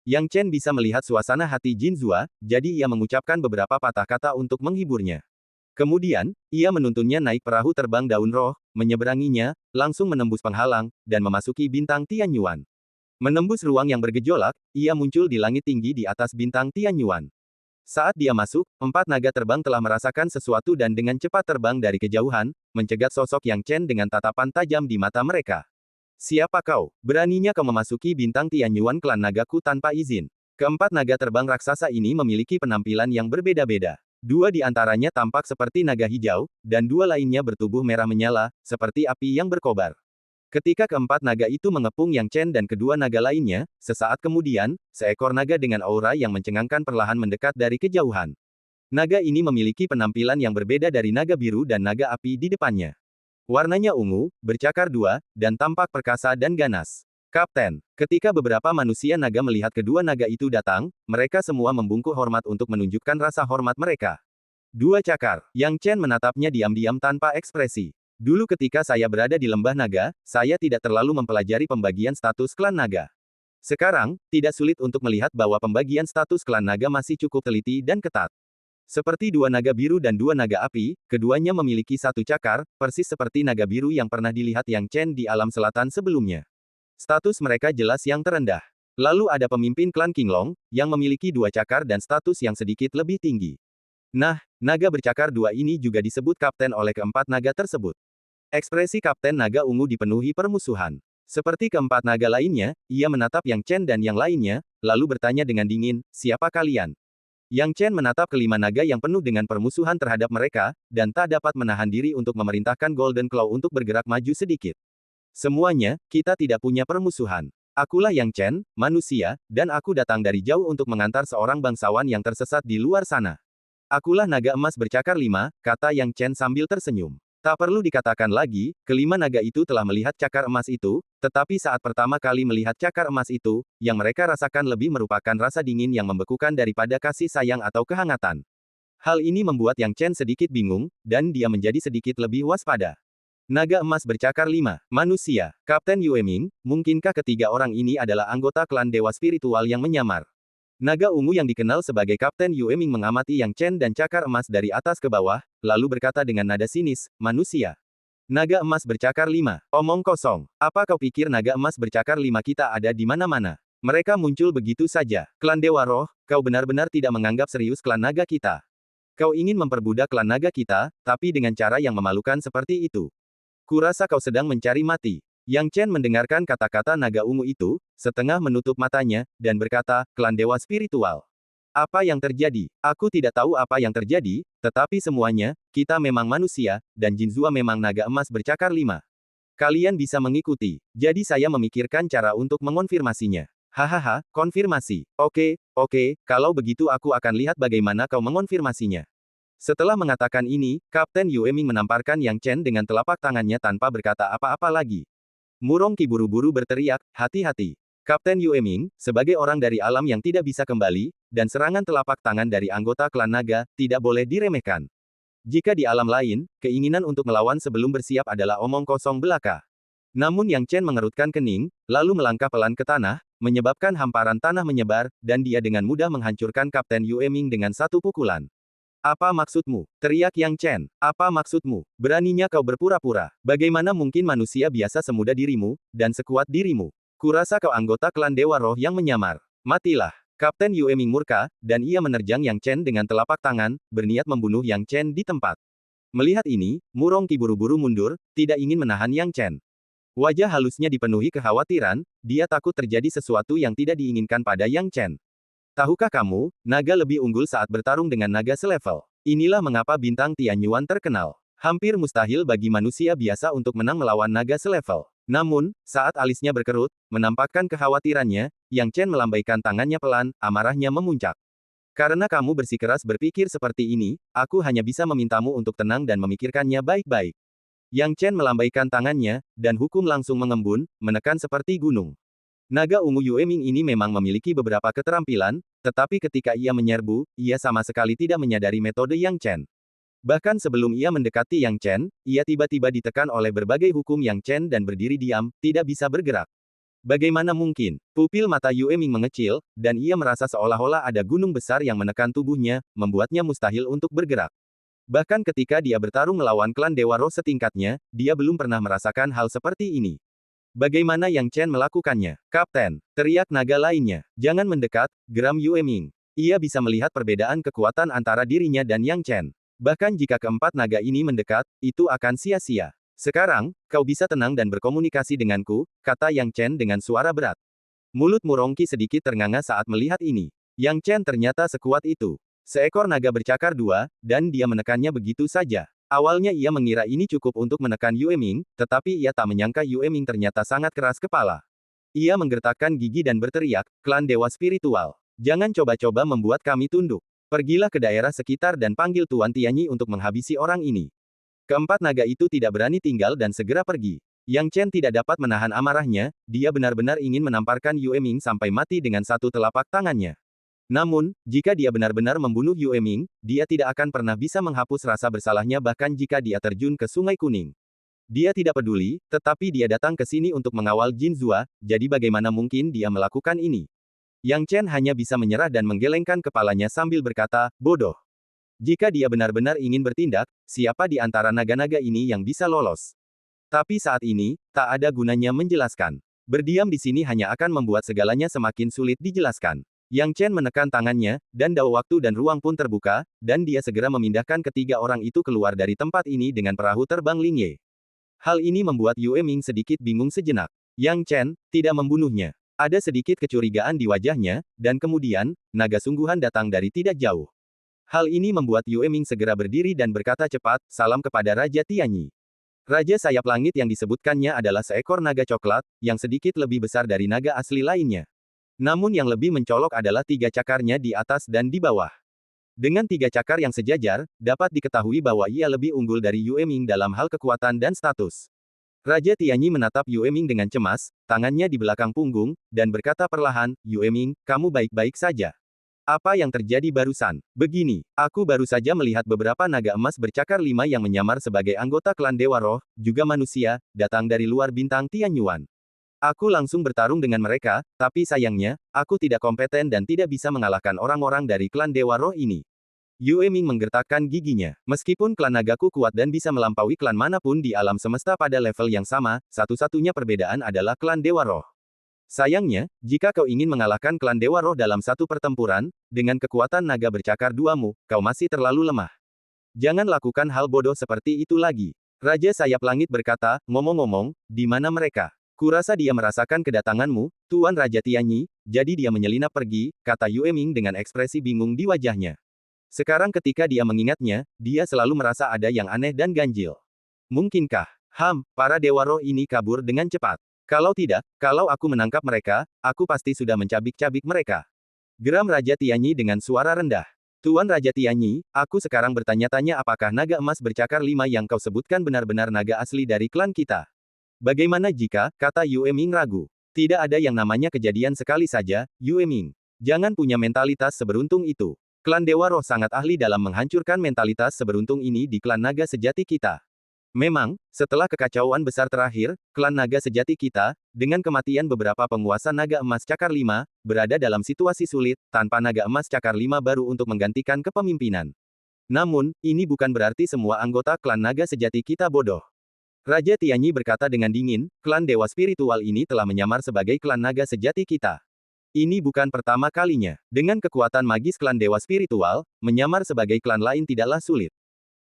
Yang Chen bisa melihat suasana hati Jinzua, jadi ia mengucapkan beberapa patah kata untuk menghiburnya. Kemudian, ia menuntunnya naik perahu terbang daun roh, menyeberanginya, langsung menembus penghalang, dan memasuki bintang Tianyuan. Menembus ruang yang bergejolak, ia muncul di langit tinggi di atas bintang Tianyuan. Saat dia masuk, 4 naga terbang telah merasakan sesuatu dan dengan cepat terbang dari kejauhan, mencegat sosok Yang Chen dengan tatapan tajam di mata mereka. Siapa kau? Beraninya kau memasuki bintang Tianyuan klan nagaku tanpa izin. Keempat naga terbang raksasa ini memiliki penampilan yang berbeda-beda. 2 di antaranya tampak seperti naga hijau, dan 2 lainnya bertubuh merah menyala, seperti api yang berkobar. Ketika keempat naga itu mengepung Yang Chen dan kedua naga lainnya, sesaat kemudian, seekor naga dengan aura yang mencengangkan perlahan mendekat dari kejauhan. Naga ini memiliki penampilan yang berbeda dari naga biru dan naga api di depannya. Warnanya ungu, bercakar 2, dan tampak perkasa dan ganas. Kapten, ketika beberapa manusia naga melihat kedua naga itu datang, mereka semua membungkuk hormat untuk menunjukkan rasa hormat mereka. 2 cakar. Yang Chen menatapnya diam-diam tanpa ekspresi. Dulu ketika saya berada di lembah naga, saya tidak terlalu mempelajari pembagian status klan naga. Sekarang, tidak sulit untuk melihat bahwa pembagian status klan naga masih cukup teliti dan ketat. Seperti 2 naga biru dan 2 naga api, keduanya memiliki 1 cakar, persis seperti naga biru yang pernah dilihat Yang Chen di alam selatan sebelumnya. Status mereka jelas yang terendah. Lalu ada pemimpin klan Qinglong, yang memiliki 2 cakar dan status yang sedikit lebih tinggi. Nah, naga bercakar 2 ini juga disebut kapten oleh keempat naga tersebut. Ekspresi Kapten Naga Ungu dipenuhi permusuhan. Seperti keempat naga lainnya, ia menatap Yang Chen dan yang lainnya, lalu bertanya dengan dingin, siapa kalian? Yang Chen menatap kelima naga yang penuh dengan permusuhan terhadap mereka, dan tak dapat menahan diri untuk memerintahkan Golden Claw untuk bergerak maju sedikit. Semuanya, kita tidak punya permusuhan. Akulah Yang Chen, manusia, dan aku datang dari jauh untuk mengantar seorang bangsawan yang tersesat di luar sana. Akulah naga emas bercakar 5, kata Yang Chen sambil tersenyum. Tak perlu dikatakan lagi, kelima naga itu telah melihat cakar emas itu, tetapi saat pertama kali melihat cakar emas itu, yang mereka rasakan lebih merupakan rasa dingin yang membekukan daripada kasih sayang atau kehangatan. Hal ini membuat Yang Chen sedikit bingung, dan dia menjadi sedikit lebih waspada. Naga emas bercakar 5, manusia, Kapten Yue Ming, mungkinkah ketiga orang ini adalah anggota klan dewa spiritual yang menyamar? Naga ungu yang dikenal sebagai Kapten Yue Ming mengamati Yang Chen dan cakar emas dari atas ke bawah, lalu berkata dengan nada sinis, manusia. Naga emas bercakar 5, omong kosong. Apa kau pikir naga emas bercakar 5 kita ada di mana-mana? Mereka muncul begitu saja. Klan Dewa Roh, kau benar-benar tidak menganggap serius klan naga kita. Kau ingin memperbudak klan naga kita, tapi dengan cara yang memalukan seperti itu. Kurasa kau sedang mencari mati. Yang Chen mendengarkan kata-kata naga ungu itu, setengah menutup matanya, dan berkata, klan dewa spiritual. Apa yang terjadi? Aku tidak tahu apa yang terjadi, tetapi semuanya, kita memang manusia, dan Jinzua memang naga emas bercakar 5. Kalian bisa mengikuti. Jadi saya memikirkan cara untuk mengonfirmasinya. Hahaha, konfirmasi. Oke, kalau begitu aku akan lihat bagaimana kau mengonfirmasinya. Setelah mengatakan ini, Kapten Yueming menamparkan Yang Chen dengan telapak tangannya tanpa berkata apa-apa lagi. Murongki buru-buru berteriak, hati-hati. Kapten Yueming, sebagai orang dari alam yang tidak bisa kembali, dan serangan telapak tangan dari anggota klan naga, tidak boleh diremehkan. Jika di alam lain, keinginan untuk melawan sebelum bersiap adalah omong kosong belaka. Namun Yang Chen mengerutkan kening, lalu melangkah pelan ke tanah, menyebabkan hamparan tanah menyebar, dan dia dengan mudah menghancurkan Kapten Yueming dengan satu pukulan. Apa maksudmu? Teriak Yang Chen. Apa maksudmu? Beraninya kau berpura-pura. Bagaimana mungkin manusia biasa semudah dirimu, dan sekuat dirimu? Kurasa kau anggota klan Dewa Roh yang menyamar. Matilah. Kapten Yueming murka, dan ia menerjang Yang Chen dengan telapak tangan, berniat membunuh Yang Chen di tempat. Melihat ini, Murongki buru-buru mundur, tidak ingin menahan Yang Chen. Wajah halusnya dipenuhi kekhawatiran, dia takut terjadi sesuatu yang tidak diinginkan pada Yang Chen. Tahukah kamu, naga lebih unggul saat bertarung dengan naga selevel. Inilah mengapa bintang Tianyuan terkenal. Hampir mustahil bagi manusia biasa untuk menang melawan naga selevel. Namun, saat alisnya berkerut, menampakkan kekhawatirannya, Yang Chen melambaikan tangannya pelan, amarahnya memuncak. Karena kamu bersikeras berpikir seperti ini, aku hanya bisa memintamu untuk tenang dan memikirkannya baik-baik. Yang Chen melambaikan tangannya, dan hukum langsung mengembun, menekan seperti gunung. Naga ungu Yueming ini memang memiliki beberapa keterampilan, tetapi ketika ia menyerbu, ia sama sekali tidak menyadari metode Yang Chen. Bahkan sebelum ia mendekati Yang Chen, ia tiba-tiba ditekan oleh berbagai hukum Yang Chen dan berdiri diam, tidak bisa bergerak. Bagaimana mungkin? Pupil mata Yueming mengecil, dan ia merasa seolah-olah ada gunung besar yang menekan tubuhnya, membuatnya mustahil untuk bergerak. Bahkan ketika dia bertarung melawan klan Dewa Roh setingkatnya, dia belum pernah merasakan hal seperti ini. Bagaimana Yang Chen melakukannya? Kapten, teriak naga lainnya. Jangan mendekat, geram Yueming. Ia bisa melihat perbedaan kekuatan antara dirinya dan Yang Chen. Bahkan jika keempat naga ini mendekat, itu akan sia-sia. Sekarang, kau bisa tenang dan berkomunikasi denganku, kata Yang Chen dengan suara berat. Mulut Murongki sedikit ternganga saat melihat ini. Yang Chen ternyata sekuat itu. Seekor naga bercakar 2, dan dia menekannya begitu saja. Awalnya ia mengira ini cukup untuk menekan Yueming, tetapi ia tak menyangka Yueming ternyata sangat keras kepala. Ia menggertakkan gigi dan berteriak, klan dewa spiritual. Jangan coba-coba membuat kami tunduk. Pergilah ke daerah sekitar dan panggil Tuan Tianyi untuk menghabisi orang ini. Keempat naga itu tidak berani tinggal dan segera pergi. Yang Chen tidak dapat menahan amarahnya, dia benar-benar ingin menamparkan Yueming sampai mati dengan satu telapak tangannya. Namun, jika dia benar-benar membunuh Yueming, dia tidak akan pernah bisa menghapus rasa bersalahnya bahkan jika dia terjun ke Sungai Kuning. Dia tidak peduli, tetapi dia datang ke sini untuk mengawal Jinzua, jadi bagaimana mungkin dia melakukan ini? Yang Chen hanya bisa menyerah dan menggelengkan kepalanya sambil berkata, bodoh. Jika dia benar-benar ingin bertindak, siapa di antara naga-naga ini yang bisa lolos? Tapi saat ini, tak ada gunanya menjelaskan. Berdiam di sini hanya akan membuat segalanya semakin sulit dijelaskan. Yang Chen menekan tangannya, dan dao waktu dan ruang pun terbuka, dan dia segera memindahkan ketiga orang itu keluar dari tempat ini dengan perahu terbang Lingye. Hal ini membuat Yueming sedikit bingung sejenak. Yang Chen tidak membunuhnya. Ada sedikit kecurigaan di wajahnya, dan kemudian, naga sungguhan datang dari tidak jauh. Hal ini membuat Yueming segera berdiri dan berkata cepat, salam kepada Raja Tianyi. Raja sayap langit yang disebutkannya adalah seekor naga coklat, yang sedikit lebih besar dari naga asli lainnya. Namun yang lebih mencolok adalah 3 cakarnya di atas dan di bawah. Dengan 3 cakar yang sejajar, dapat diketahui bahwa ia lebih unggul dari Yueming dalam hal kekuatan dan status. Raja Tianyi menatap Yueming dengan cemas, tangannya di belakang punggung, dan berkata perlahan, Yueming, kamu baik-baik saja. Apa yang terjadi barusan? Begini, aku baru saja melihat beberapa naga emas bercakar 5 yang menyamar sebagai anggota klan Dewa Roh, juga manusia, datang dari luar bintang Tianyuan. Aku langsung bertarung dengan mereka, tapi sayangnya, aku tidak kompeten dan tidak bisa mengalahkan orang-orang dari klan Dewa Roh ini. Yueming menggertakkan giginya. Meskipun klan nagaku kuat dan bisa melampaui klan manapun di alam semesta pada level yang sama, satu-satunya perbedaan adalah klan Dewa Roh. Sayangnya, jika kau ingin mengalahkan klan Dewa Roh dalam satu pertempuran, dengan kekuatan naga bercakar duamu, kau masih terlalu lemah. Jangan lakukan hal bodoh seperti itu lagi. Raja Sayap Langit berkata, ngomong-ngomong, di mana mereka? Kurasa dia merasakan kedatanganmu, Tuan Raja Tianyi, jadi dia menyelinap pergi, kata Yue Ming dengan ekspresi bingung di wajahnya. Sekarang ketika dia mengingatnya, dia selalu merasa ada yang aneh dan ganjil. Mungkinkah, para Dewa Roh ini kabur dengan cepat? Kalau tidak, kalau aku menangkap mereka, aku pasti sudah mencabik-cabik mereka. Geram Raja Tianyi dengan suara rendah. Tuan Raja Tianyi, aku sekarang bertanya-tanya apakah naga emas bercakar 5 yang kau sebutkan benar-benar naga asli dari klan kita. Bagaimana jika, kata Yue Ming ragu. Tidak ada yang namanya kejadian sekali saja, Yue Ming. Jangan punya mentalitas seberuntung itu. Klan Dewa Roh sangat ahli dalam menghancurkan mentalitas seberuntung ini di klan naga sejati kita. Memang, setelah kekacauan besar terakhir, klan naga sejati kita, dengan kematian beberapa penguasa naga emas cakar 5, berada dalam situasi sulit, tanpa naga emas cakar 5 baru untuk menggantikan kepemimpinan. Namun, ini bukan berarti semua anggota klan naga sejati kita bodoh. Raja Tianyi berkata dengan dingin, klan dewa spiritual ini telah menyamar sebagai klan naga sejati kita. Ini bukan pertama kalinya. Dengan kekuatan magis klan dewa spiritual, menyamar sebagai klan lain tidaklah sulit.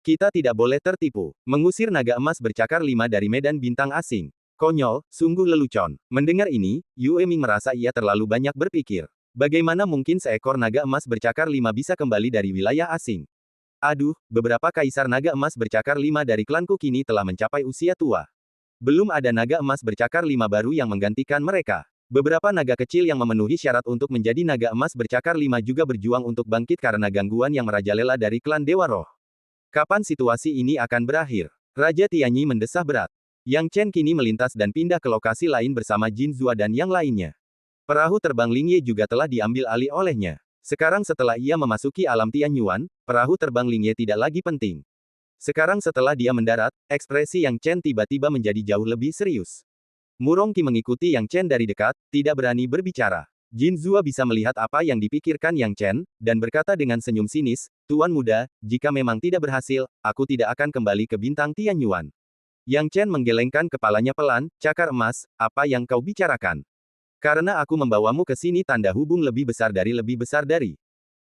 Kita tidak boleh tertipu. Mengusir naga emas bercakar 5 dari medan bintang asing. Konyol, sungguh lelucon. Mendengar ini, Yue Ming merasa ia terlalu banyak berpikir. Bagaimana mungkin seekor naga emas bercakar 5 bisa kembali dari wilayah asing? Aduh, beberapa kaisar naga emas bercakar 5 dari klanku kini telah mencapai usia tua. Belum ada naga emas bercakar 5 baru yang menggantikan mereka. Beberapa naga kecil yang memenuhi syarat untuk menjadi naga emas bercakar 5 juga berjuang untuk bangkit karena gangguan yang merajalela dari klan Dewa Roh. Kapan situasi ini akan berakhir? Raja Tianyi mendesah berat. Yang Chen kini melintas dan pindah ke lokasi lain bersama Jin Zua dan yang lainnya. Perahu terbang Lingye juga telah diambil alih olehnya. Sekarang setelah ia memasuki alam Tianyuan, perahu terbang Lingye tidak lagi penting. Sekarang setelah dia mendarat, ekspresi Yang Chen tiba-tiba menjadi jauh lebih serius. Murong Qi mengikuti Yang Chen dari dekat, tidak berani berbicara. Jin Zua bisa melihat apa yang dipikirkan Yang Chen, dan berkata dengan senyum sinis, Tuan muda, jika memang tidak berhasil, aku tidak akan kembali ke bintang Tianyuan. Yang Chen menggelengkan kepalanya pelan, cakar emas, apa yang kau bicarakan? Karena aku membawamu ke sini tanda hubung lebih besar dari lebih besar dari.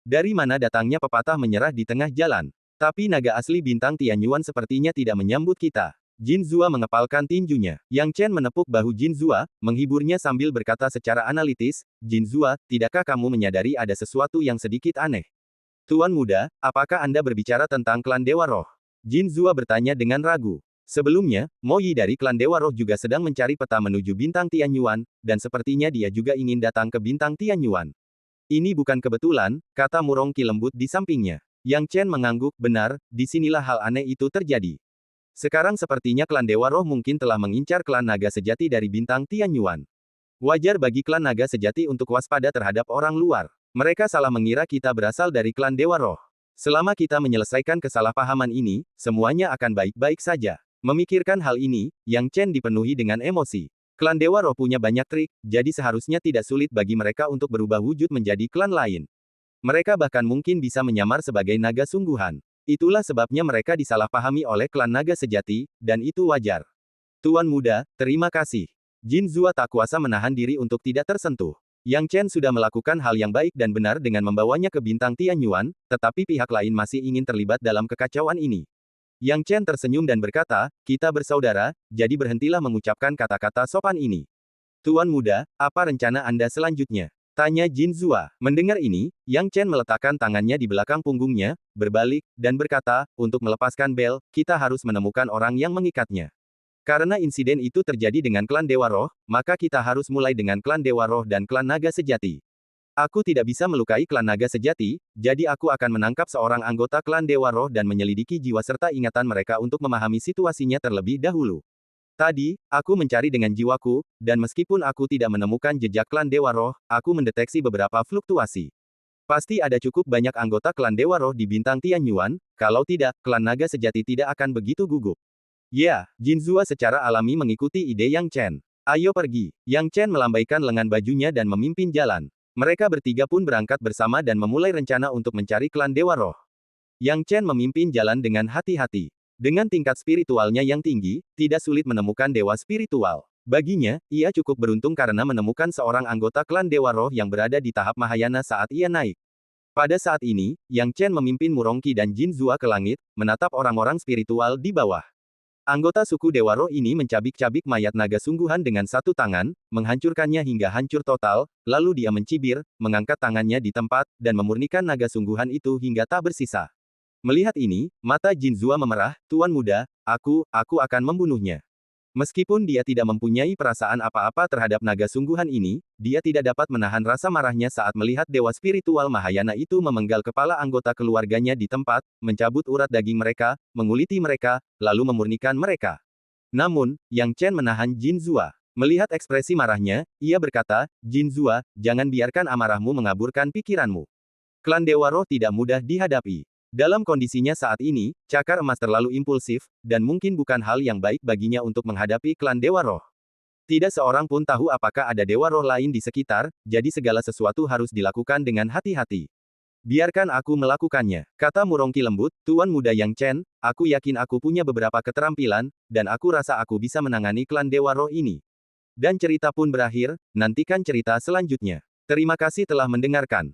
Dari mana datangnya pepatah menyerah di tengah jalan? Tapi naga asli bintang Tianyuan sepertinya tidak menyambut kita. Jin Zua mengepalkan tinjunya. Yang Chen menepuk bahu Jin Zua, menghiburnya sambil berkata secara analitis, Jin Zua, tidakkah kamu menyadari ada sesuatu yang sedikit aneh? Tuan muda, apakah Anda berbicara tentang klan Dewa Roh? Jin Zua bertanya dengan ragu. Sebelumnya, Mo Yi dari klan Dewa Roh juga sedang mencari peta menuju bintang Tianyuan, dan sepertinya dia juga ingin datang ke bintang Tianyuan. Ini bukan kebetulan, kata Murong Qi lembut di sampingnya. Yang Chen mengangguk, benar, disinilah hal aneh itu terjadi. Sekarang sepertinya klan Dewa Roh mungkin telah mengincar klan naga sejati dari bintang Tianyuan. Wajar bagi klan naga sejati untuk waspada terhadap orang luar. Mereka salah mengira kita berasal dari klan Dewa Roh. Selama kita menyelesaikan kesalahpahaman ini, semuanya akan baik-baik saja. Memikirkan hal ini, Yang Chen dipenuhi dengan emosi. Klan Dewa Roh punya banyak trik, jadi seharusnya tidak sulit bagi mereka untuk berubah wujud menjadi klan lain. Mereka bahkan mungkin bisa menyamar sebagai naga sungguhan. Itulah sebabnya mereka disalahpahami oleh klan naga sejati, dan itu wajar. Tuan muda, terima kasih. Jin Zua tak kuasa menahan diri untuk tidak tersentuh. Yang Chen sudah melakukan hal yang baik dan benar dengan membawanya ke bintang Tianyuan, tetapi pihak lain masih ingin terlibat dalam kekacauan ini. Yang Chen tersenyum dan berkata, kita bersaudara, jadi berhentilah mengucapkan kata-kata sopan ini. Tuan muda, apa rencana Anda selanjutnya? Tanya Jin Zua. Mendengar ini, Yang Chen meletakkan tangannya di belakang punggungnya, berbalik, dan berkata, untuk melepaskan bel, kita harus menemukan orang yang mengikatnya. Karena insiden itu terjadi dengan klan Dewa Roh, maka kita harus mulai dengan klan Dewa Roh dan klan Naga Sejati. Aku tidak bisa melukai klan Naga Sejati, jadi aku akan menangkap seorang anggota klan Dewa Roh dan menyelidiki jiwa serta ingatan mereka untuk memahami situasinya terlebih dahulu. Tadi, aku mencari dengan jiwaku, dan meskipun aku tidak menemukan jejak klan Dewa Roh, aku mendeteksi beberapa fluktuasi. Pasti ada cukup banyak anggota klan Dewa Roh di bintang Tianyuan, kalau tidak, klan Naga Sejati tidak akan begitu gugup. Ya, Jin Zua secara alami mengikuti ide Yang Chen. Ayo pergi. Yang Chen melambaikan lengan bajunya dan memimpin jalan. Mereka bertiga pun berangkat bersama dan memulai rencana untuk mencari klan Dewa Roh. Yang Chen memimpin jalan dengan hati-hati. Dengan tingkat spiritualnya yang tinggi, tidak sulit menemukan dewa spiritual. Baginya, ia cukup beruntung karena menemukan seorang anggota klan Dewa Roh yang berada di tahap Mahayana saat ia naik. Pada saat ini, Yang Chen memimpin Murongqi dan Jin Zua ke langit, menatap orang-orang spiritual di bawah. Anggota suku Dewa Roh ini mencabik-cabik mayat naga sungguhan dengan satu tangan, menghancurkannya hingga hancur total, lalu dia mencibir, mengangkat tangannya di tempat, dan memurnikan naga sungguhan itu hingga tak bersisa. Melihat ini, mata Jin Zua memerah, "Tuan muda, aku akan membunuhnya." Meskipun dia tidak mempunyai perasaan apa-apa terhadap naga sungguhan ini, dia tidak dapat menahan rasa marahnya saat melihat dewa spiritual Mahayana itu memenggal kepala anggota keluarganya di tempat, mencabut urat daging mereka, menguliti mereka, lalu memurnikan mereka. Namun, Yang Chen menahan Jin Zua. Melihat ekspresi marahnya, ia berkata, "Jin Zua, jangan biarkan amarahmu mengaburkan pikiranmu. Klan Dewa Roh tidak mudah dihadapi. Dalam kondisinya saat ini, cakar emas terlalu impulsif, dan mungkin bukan hal yang baik baginya untuk menghadapi klan Dewa Roh. Tidak seorang pun tahu apakah ada Dewa Roh lain di sekitar, jadi segala sesuatu harus dilakukan dengan hati-hati. Biarkan aku melakukannya," kata Murongqi lembut, "Tuan muda Yang Chen, aku yakin aku punya beberapa keterampilan, dan aku rasa aku bisa menangani klan Dewa Roh ini." Dan cerita pun berakhir, nantikan cerita selanjutnya. Terima kasih telah mendengarkan.